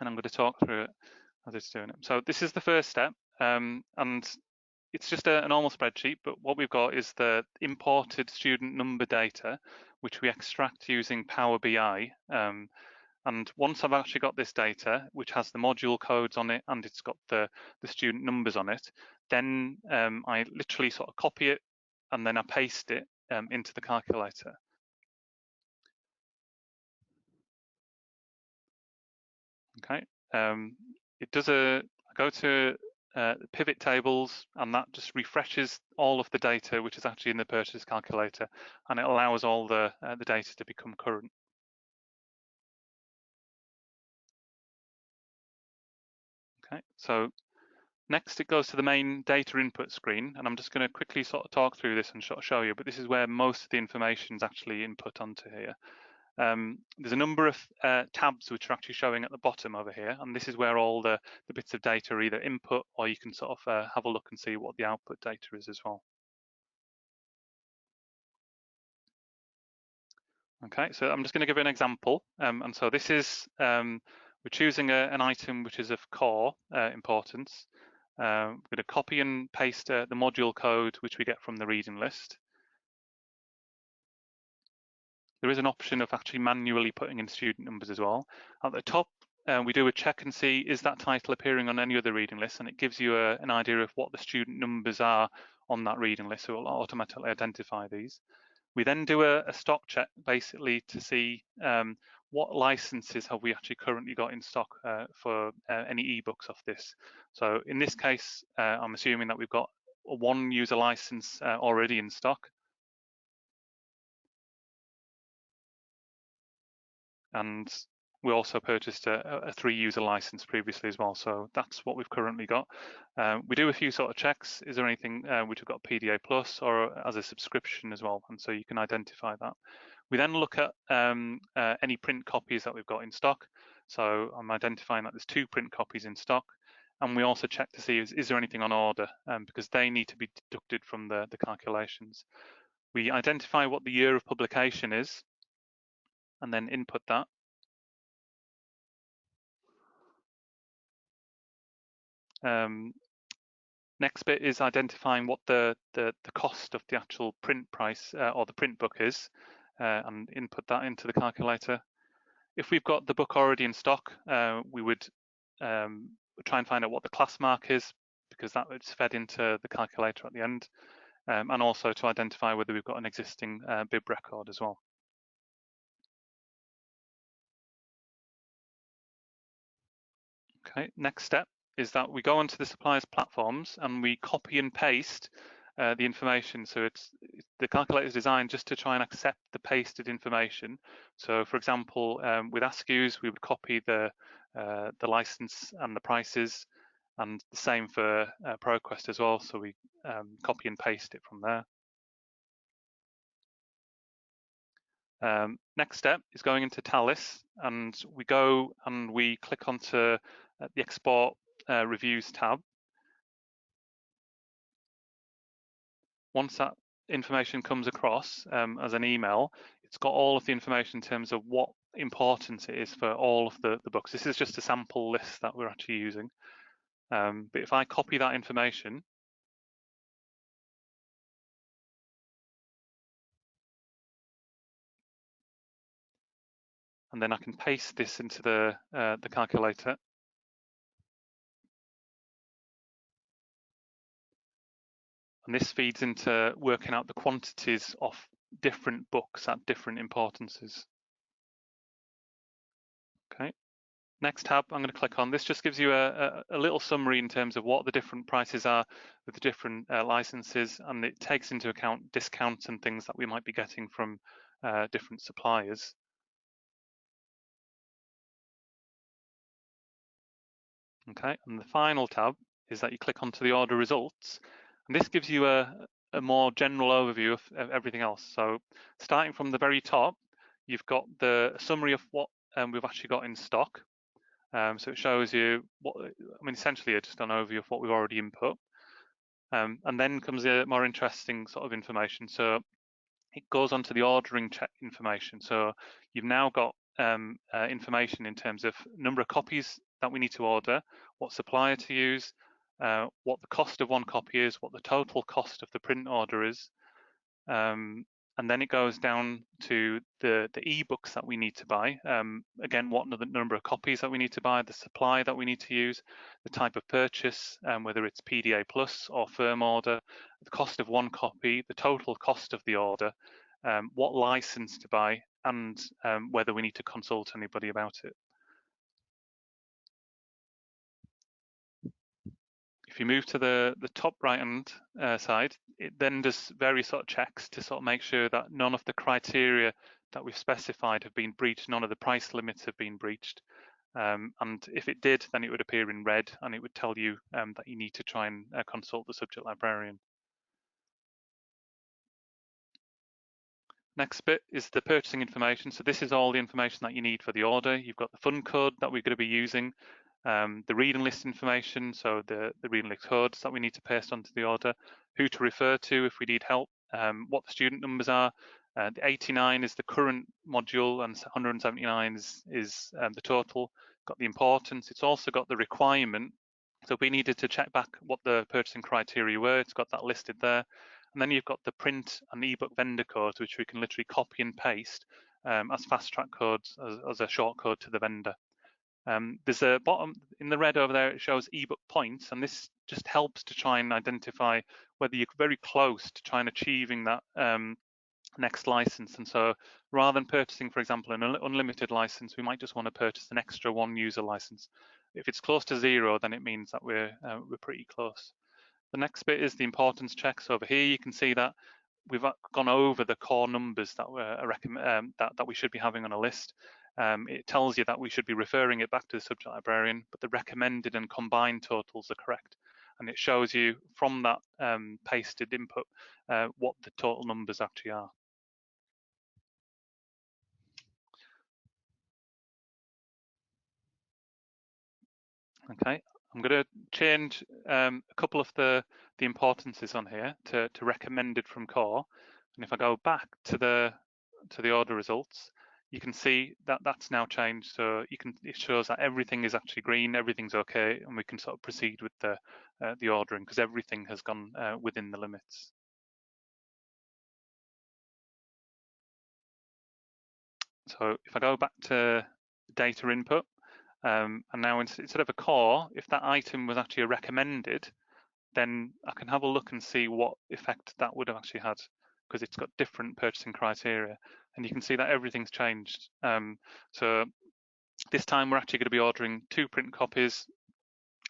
And I'm going to talk through it as it's doing it. So this is the first step. And it's just a normal spreadsheet, but what we've got is the imported student number data, which we extract using Power BI. And once I've actually got this data, which has the module codes on it and it's got the student numbers on it, then I literally sort of copy it and then I paste it into the calculator. Okay, it does I go to pivot tables, and that just refreshes all of the data which is actually in the purchase calculator, and it allows all the data to become current. Okay, so next it goes to the main data input screen, and I'm just going to quickly sort of talk through this and show you, but this is where most of the information is actually input onto here. There's a number of tabs which are actually showing at the bottom over here, and this is where all the bits of data are either input, or you can sort of have a look and see what the output data is as well. Okay, so I'm just going to give you an example, and so this is we're choosing an item which is of core importance. We're going to copy and paste the module code which we get from the reading list. there is an option of actually manually putting in student numbers as well. At the top, we do a check and see, is that title appearing on any other reading list? And it gives you an idea of what the student numbers are on that reading list, so it will automatically identify these. We then do a stock check, basically, to see what licenses have we actually currently got in stock for any ebooks off this. So in this case, I'm assuming that we've got one user license already in stock. And we also purchased a 3-user license previously as well, so that's what we've currently got. We do a few sort of checks. Is there anything which have got PDA Plus or as a subscription as well? And so you can identify that. We then look at any print copies that we've got in stock. So I'm identifying that there's 2 print copies in stock. And we also check to see, is there anything on order, because they need to be deducted from the calculations. We identify what the year of publication is, and then input that. Next bit is identifying what the cost of the actual print price or the print book is, and input that into the calculator. If we've got the book already in stock, we would try and find out what the class mark is, because that is fed into the calculator at the end, and also to identify whether we've got an existing bib record as well. Okay, next step is that we go onto the suppliers platforms and we copy and paste the information. So the calculator is designed just to try and accept the pasted information. So for example, with ASCIIs, we would copy the license and the prices, and the same for ProQuest as well. So we copy and paste it from there. Next step is going into Talis, and we go and we click onto the Export Reviews tab. Once that information comes across as an email, it's got all of the information in terms of what importance it is for all of the books. This is just a sample list that we're actually using. But if I copy that information, and then I can paste this into the calculator. And this feeds into working out the quantities of different books at different importances. Okay. Next tab I'm going to click on. This just gives you a little summary in terms of what the different prices are with the different licenses, and it takes into account discounts and things that we might be getting from different suppliers. Okay, and the final tab is that you click onto the order results, and this gives you a more general overview of everything else. So starting from the very top, you've got the summary of what we've actually got in stock. So it shows you what, I mean, essentially just an overview of what we've already input. And then comes the more interesting sort of information. So it goes on to the ordering check information. So you've now got information in terms of number of copies that we need to order, what supplier to use, what the cost of one copy is, what the total cost of the print order is. And then it goes down to the ebooks that we need to buy. Again, what the number of copies that we need to buy, the supply that we need to use, the type of purchase, whether it's PDA Plus or firm order, the cost of one copy, the total cost of the order, what license to buy, and whether we need to consult anybody about it. If you move to the top right-hand side, it then does various sort of checks to sort of make sure that none of the criteria that we've specified have been breached, none of the price limits have been breached. And if it did, then it would appear in red, and it would tell you that you need to try and consult the subject librarian. Next bit is the purchasing information. So this is all the information that you need for the order. You've got the fund code that we're going to be using, the reading list information, so the reading list codes that we need to paste onto the order, who to refer to if we need help, what the student numbers are. The 89 is the current module, and 179 is the total. Got the importance. It's also got the requirement. So we needed to check back what the purchasing criteria were. It's got that listed there. And then you've got the print and ebook vendor codes, which we can literally copy and paste as fast track codes as a shortcode to the vendor. There's a bottom in the red over there, it shows ebook points, and this just helps to try and identify whether you're very close to trying achieving that next license. And so rather than purchasing, for example, an unlimited license, we might just want to purchase an extra 1 user license. If it's close to 0, then it means that we're pretty close. The next bit is the importance checks. Over here, you can see that we've gone over the core numbers that that we should be having on a list. It tells you that we should be referring it back to the subject librarian, but the recommended and combined totals are correct. And it shows you from that pasted input what the total numbers actually are. Okay, I'm going to change a couple of the importances on here to recommended from core. And if I go back to the order results, you can see that that's now changed. So it shows that everything is actually green, everything's okay, and we can sort of proceed with the ordering because everything has gone within the limits. So if I go back to data input, and now instead of a core, if that item was actually a recommended, then I can have a look and see what effect that would have actually had, because it's got different purchasing criteria. And you can see that everything's changed. So this time we're actually going to be ordering 2 print copies.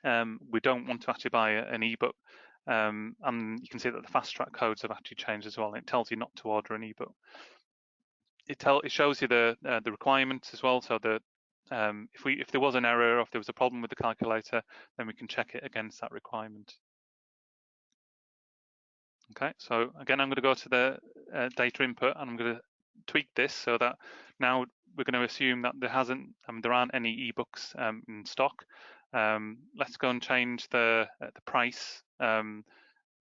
We don't want to actually buy an ebook. And you can see that the fast track codes have actually changed as well. And it tells you not to order an ebook. It shows you the requirements as well. So if there was an error or if there was a problem with the calculator, then we can check it against that requirement. Okay, so again, I'm going to go to the data input and I'm going to tweak this so that now we're going to assume that there aren't any ebooks in stock. Let's go and change the price. Rather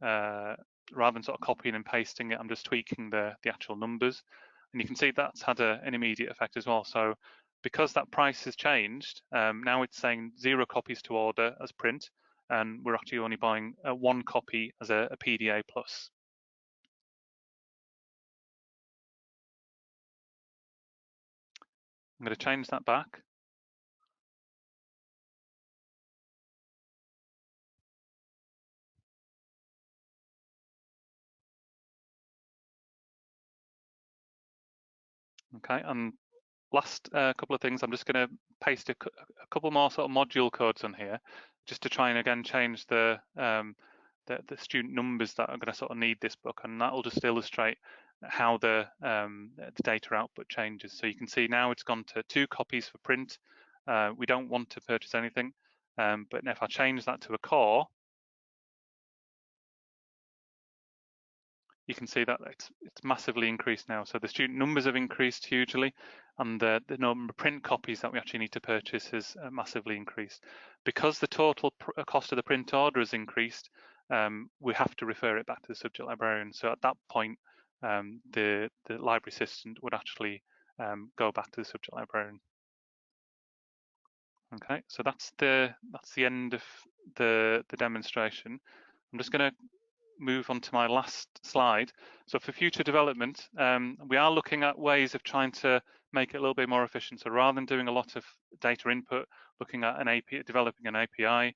than sort of copying and pasting it, I'm just tweaking the actual numbers. And you can see that's had an immediate effect as well. So because that price has changed, now it's saying 0 copies to order as print, and we're actually only buying 1 copy as a PDA plus. I'm going to change that back. Okay, and last couple of things, I'm just going to paste a couple more sort of module codes on here, just to try and again change the student numbers that are going to sort of need this book, and that will just illustrate how the data output changes. So you can see now it's gone to 2 copies for print. We don't want to purchase anything, but if I change that to a core, you can see that it's massively increased now. So the student numbers have increased hugely, and the number of print copies that we actually need to purchase has massively increased. Because the total cost of the print order has increased, we have to refer it back to the subject librarian. So at that point, the library assistant would actually go back to the subject librarian. Okay, so that's the end of the demonstration. I'm just going to move on to my last slide. So for future development, we are looking at ways of trying to make it a little bit more efficient. So rather than doing a lot of data input, looking at an API, developing an API,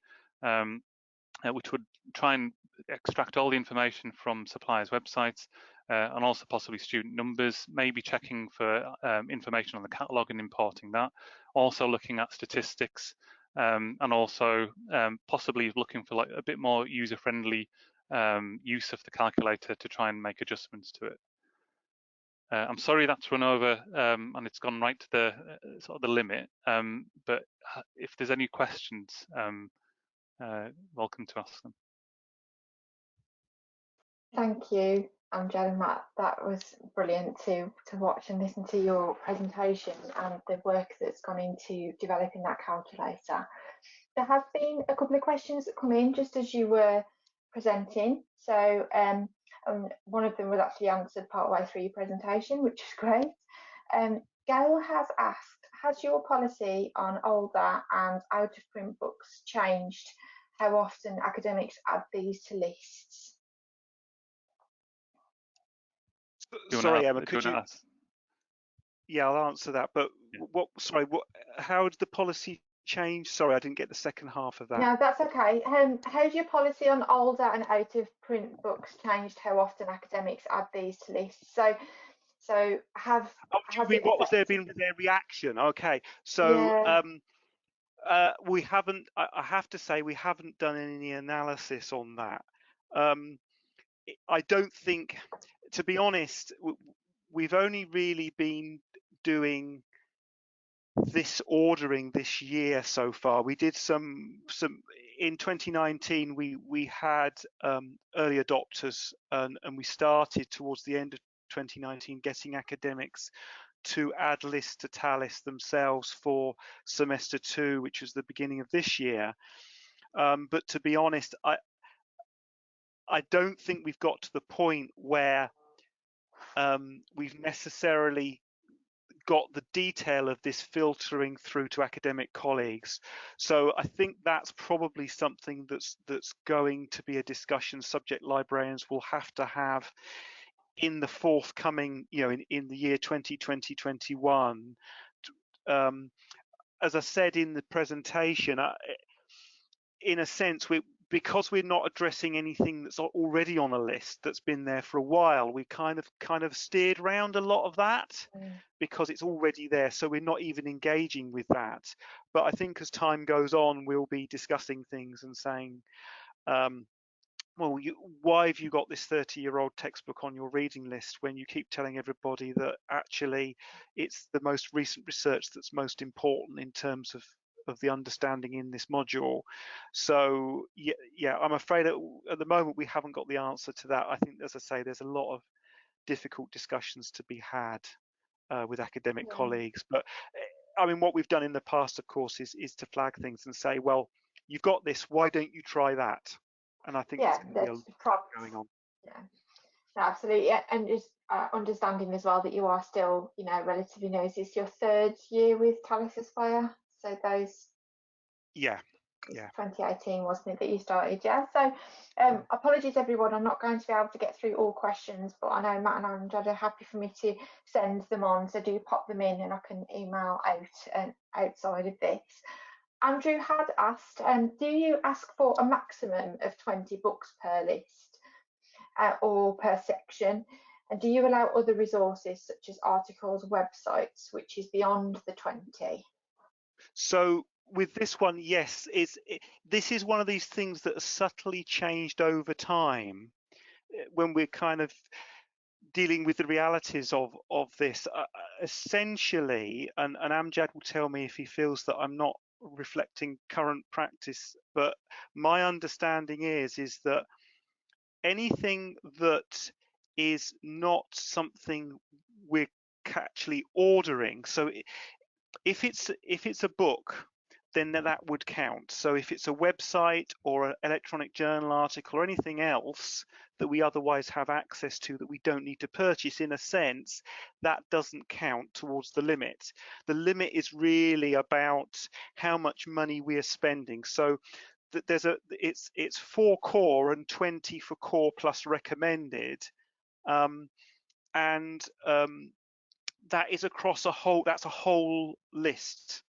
which would try and extract all the information from suppliers' websites, and also possibly student numbers, maybe checking for information on the catalog and importing that. Also looking at statistics, and also possibly looking for like a bit more user-friendly use of the calculator to try and make adjustments to it. I'm sorry that's run over and it's gone right to the sort of the limit, but if there's any questions, welcome to ask them. Thank you, Amjad and Mat. That was brilliant to watch and listen to your presentation and the work that's gone into developing that calculator. There have been a couple of questions that come in just as you were presenting. So one of them was actually answered partway through your presentation, which is great. Gail has asked, has your policy on older and out of print books changed? How often academics add these to lists? Sorry, Emma, could you? yeah, I'll answer that. But Yeah. how did the policy change? Sorry, I didn't get the second half of that. No, that's okay. How's your policy on older and out of print books changed? How often academics add these to lists? So has Do you mean it what was their reaction? Okay, so Yeah. we haven't. I have to say we haven't done any analysis on that. I don't think, to be honest, we've only really been doing this ordering this year so far. We did some in 2019. We had early adopters, and we started towards the end of 2019 getting academics to add lists to Talis themselves for semester 2, which was the beginning of this year. But to be honest, I don't think we've got to the point where we've necessarily got the detail of this filtering through to academic colleagues. So I think that's probably something that's going to be a discussion subject librarians will have to have in the forthcoming, in the year 2020-21. As I said in the presentation, in a sense, because we're not addressing anything that's already on a list that's been there for a while, we kind of steered around a lot of that because it's already there. So we're not even engaging with that. But I think as time goes on, we'll be discussing things and saying, well, why have you got this 30-year-old textbook on your reading list when you keep telling everybody that actually it's the most recent research that's most important in terms of the understanding in this module? So yeah, I'm afraid at the moment we haven't got the answer to that. I think, as I say, there's a lot of difficult discussions to be had with academic colleagues. But I mean, what we've done in the past, of course, is to flag things and say, well, you've got this, why don't you try that? And I think there's going to be a lot going on. Yeah, no, absolutely. And just understanding as well that you are still, relatively new. Is this your 3rd year with Talis Aspire? So those. Yeah. 2018, wasn't it, that you started? Yeah. So apologies everyone, I'm not going to be able to get through all questions, but I know Matt and Amjad are happy for me to send them on, so do pop them in and I can email out outside of this. Andrew had asked, do you ask for a maximum of 20 books per list or per section? And do you allow other resources such as articles, websites, which is beyond the 20? So with this one, yes, this is one of these things that has subtly changed over time when we're kind of dealing with the realities of this. Essentially, and Amjad will tell me if he feels that I'm not reflecting current practice, but my understanding is that anything that is not something we're actually ordering, so if it's a book, then that would count. So if it's a website or an electronic journal article or anything else that we otherwise have access to that we don't need to purchase, in a sense, that doesn't count towards the limit. The limit is really about how much money we are spending. So it's 4 core and 20 for core plus recommended, and that is across that's a whole list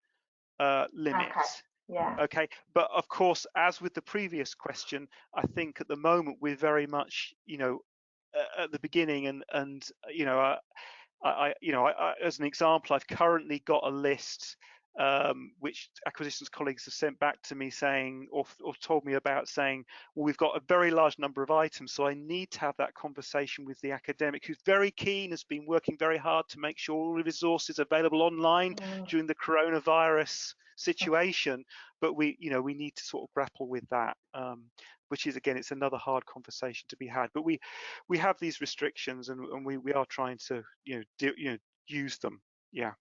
limit. Okay. Yeah. Okay, but of course, as with the previous question, I think at the moment we're very much, at the beginning, and I as an example, I've currently got a list which acquisitions colleagues have sent back to me saying, or told me about, saying, well, we've got a very large number of items, so I need to have that conversation with the academic who's very keen, has been working very hard to make sure all the resources are available online during the coronavirus situation. But we need to sort of grapple with that, which is, again, it's another hard conversation to be had. But we have these restrictions, and we are trying to use them. Yeah.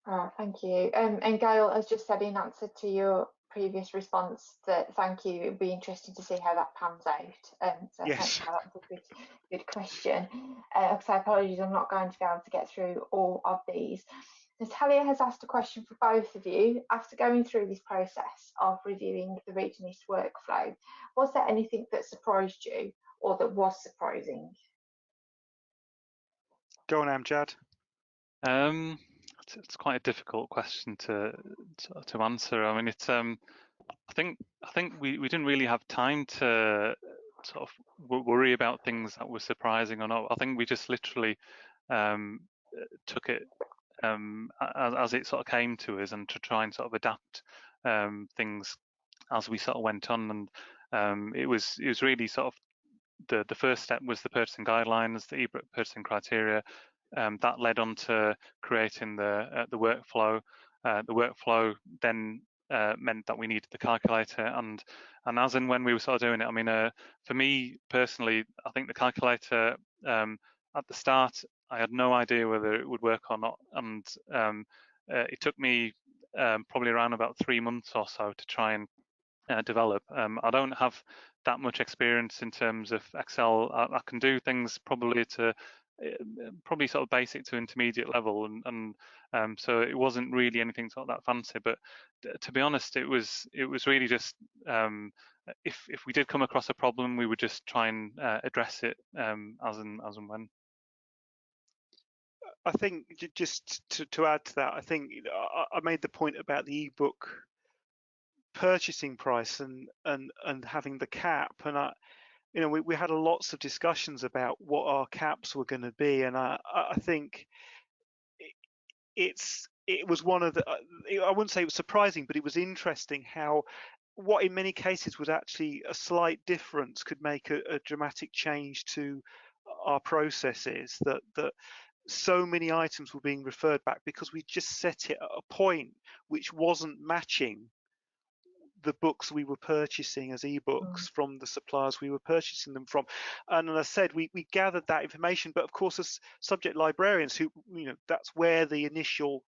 Oh, thank you. And Gail has just said in answer to your previous response that thank you. It'd be interesting to see how that pans out. So yes. Thanks, Gail. That's a good question. So apologies, I'm not going to be able to get through all of these. Natalia has asked a question for both of you. After going through this process of reviewing the reading list workflow, was there anything that surprised you or that was surprising? Go on, Amjad. It's quite a difficult question to answer. I mean, it's I think we didn't really have time to sort of worry about things that were surprising or not. I think we just literally took it as it sort of came to us, and to try and sort of adapt things as we sort of went on. And it was really sort of the first step was the purchasing guidelines, the ebook purchasing criteria. That led on to creating the workflow. The workflow then meant that we needed the calculator, and as and when we were sort of doing it, I mean, for me personally, I think the calculator at the start, I had no idea whether it would work or not, and it took me probably around about 3 months or so to try and develop. I don't have that much experience in terms of Excel. I can do things probably to probably sort of basic to intermediate level, and so it wasn't really anything sort of that fancy. But to be honest, it was really just if we did come across a problem, we would just try and address it as and when. I think just to add to that, I think I made the point about the ebook purchasing price and having the cap, and we had lots of discussions about what our caps were going to be, and I think it was one of the I wouldn't say it was surprising, but it was interesting how what in many cases was actually a slight difference could make a dramatic change to our processes, that so many items were being referred back because we just set it at a point which wasn't matching the books we were purchasing as ebooks from the suppliers we were purchasing them from. And as I said, we gathered that information, but of course as subject librarians, who that's where the initial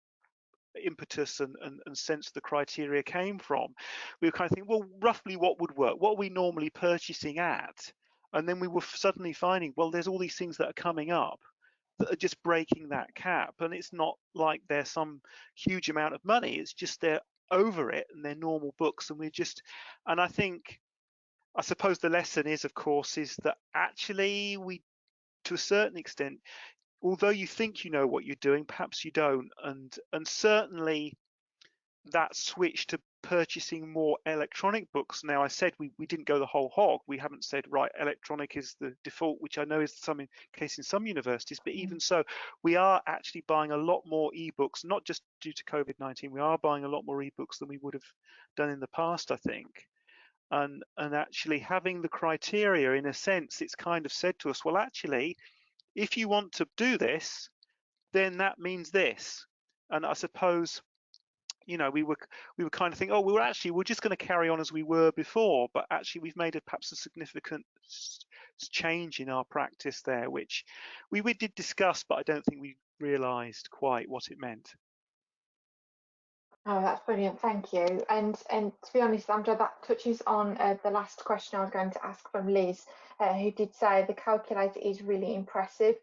impetus and sense of the criteria came from. We were kind of thinking, well, roughly what would work, what are we normally purchasing at? And then we were suddenly finding, well, there's all these things that are coming up that are just breaking that cap, and it's not like they're some huge amount of money, it's just they're over it and they're normal books, and I suppose the lesson is, of course, is that actually we, to a certain extent, although you think you know what you're doing, perhaps you don't, and certainly that switch to purchasing more electronic books. Now, I said we didn't go the whole hog. We haven't said, right, electronic is the default, which I know is some case in some universities, but even so, we are actually buying a lot more ebooks, not just due to COVID-19, we are buying a lot more ebooks than we would have done in the past, I think. And actually having the criteria, in a sense, it's kind of said to us, well, actually, if you want to do this, then that means this. And I suppose, we were kind of thinking, oh, we're just going to carry on as we were before, but actually we've made perhaps a significant change in our practice there, which we did discuss, but I don't think we realised quite what it meant. Oh, that's brilliant, thank you. And to be honest, Amjad, that touches on the last question I was going to ask from Liz, who did say the calculator is really impressive.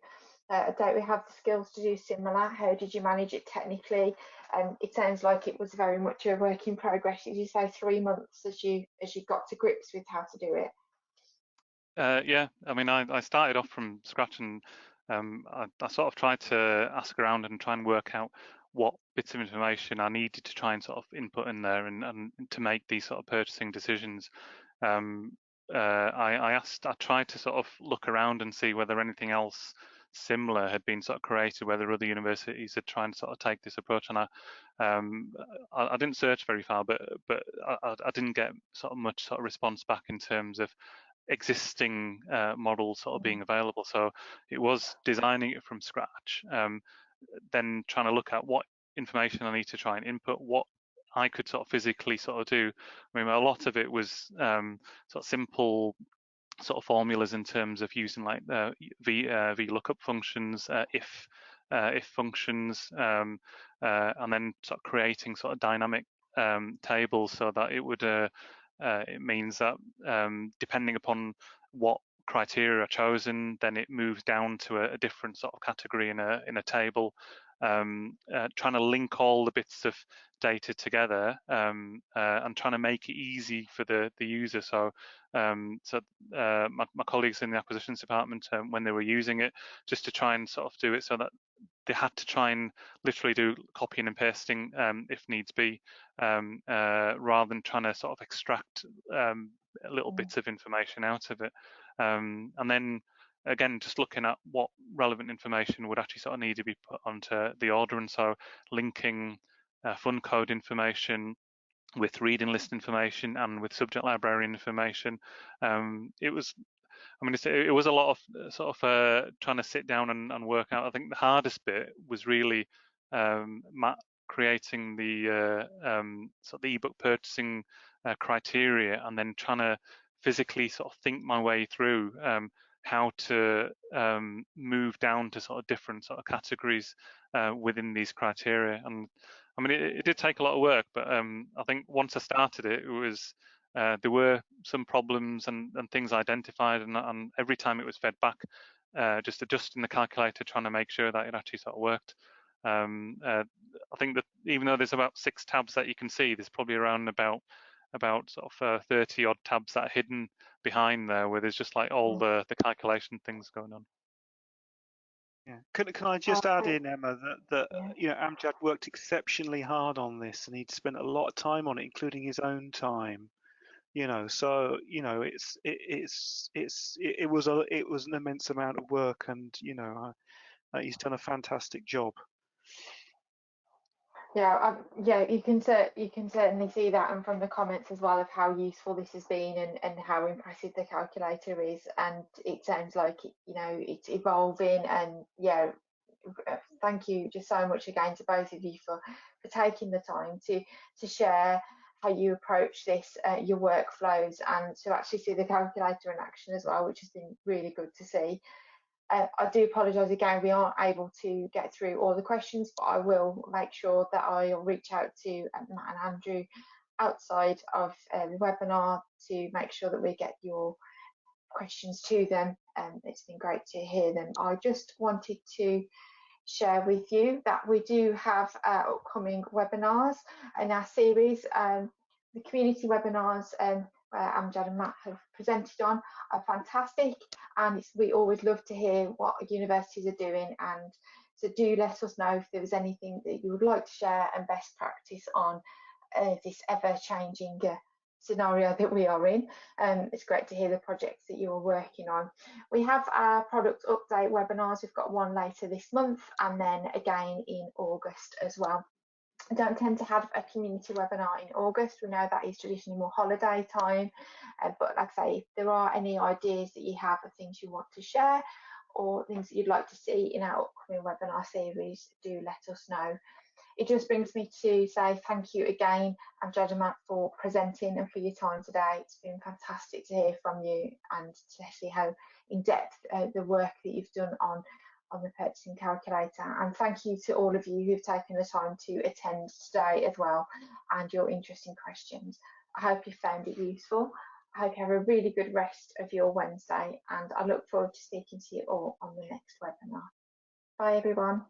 Don't we have the skills to do similar? How did you manage it technically? It sounds like it was very much a work in progress. Did you say 3 months as you got to grips with how to do it? Yeah, I mean, I started off from scratch, and I sort of tried to ask around and try and work out what bits of information I needed to try and sort of input in there and to make these sort of purchasing decisions. I tried to sort of look around and see whether anything else similar had been sort of created, whether other universities had tried to sort of take this approach, and I didn't search very far, but I didn't get sort of much sort of response back in terms of existing models sort of being available. So it was designing it from scratch, then trying to look at what information I need to try and input, what I could sort of physically sort of do. I mean, a lot of it was sort of simple sort of formulas in terms of using like VLOOKUP functions, if functions, and then sort of creating sort of dynamic tables so that it would it means that depending upon what criteria are chosen, then it moves down to a different sort of category in a table. Trying to link all the bits of data together and trying to make it easy for the user. So my colleagues in the acquisitions department, when they were using it, just to try and sort of do it so that they had to try and literally do copying and pasting if needs be, rather than trying to sort of extract little bits of information out of it. And then again, just looking at what relevant information would actually sort of need to be put onto the order, and so linking fund code information with reading list information and with subject librarian information. It was, I mean, it was a lot of sort of trying to sit down and work out. I think the hardest bit was really Matt creating the sort of the ebook purchasing criteria, and then trying to physically sort of think my way through how to move down to sort of different sort of categories within these criteria. And I mean, it did take a lot of work, but I think once I started it, it was there were some problems and things identified, and every time it was fed back, just adjusting the calculator, trying to make sure that it actually sort of worked. I think that even though there's about 6 tabs that you can see, there's probably around about sort of 30 odd tabs that are hidden behind there, where there's just like all the calculation things going on. Yeah. Can I just add in, Emma, that you know, Amjad worked exceptionally hard on this, and he'd spent a lot of time on it, including his own time. You know, so you know, it was an immense amount of work, and you know, he's done a fantastic job. Yeah, you can certainly see that, and from the comments as well, of how useful this has been, and how impressive the calculator is. And it sounds like, you know, it's evolving. And yeah, thank you just so much again to both of you for taking the time to share how you approach this, your workflows, and to actually see the calculator in action as well, which has been really good to see. I do apologise again, we aren't able to get through all the questions, but I will make sure that I'll reach out to Matt and Andrew outside of the webinar to make sure that we get your questions to them. It's been great to hear them. I just wanted to share with you that we do have upcoming webinars in our series. The community webinars where Amjad and Mat have presented on are fantastic, and we always love to hear what universities are doing, and so do let us know if there was anything that you would like to share and best practice on this ever-changing scenario that we are in. It's great to hear the projects that you are working on. We have our product update webinars. We've got one later this month, and then again in August as well. I don't tend to have a community webinar in August. We know that is traditionally more holiday time, but like I say, if there are any ideas that you have of things you want to share, or things that you'd like to see in our upcoming webinar series, do let us know. It just brings me to say thank you again, Amjad and Mat, for presenting and for your time today. It's been fantastic to hear from you and to see how in depth the work that you've done on the purchasing calculator. And thank you to all of you who've taken the time to attend today as well, and your interesting questions. I hope you found it useful. I hope you have a really good rest of your Wednesday, and I look forward to speaking to you all on the next webinar. Bye everyone.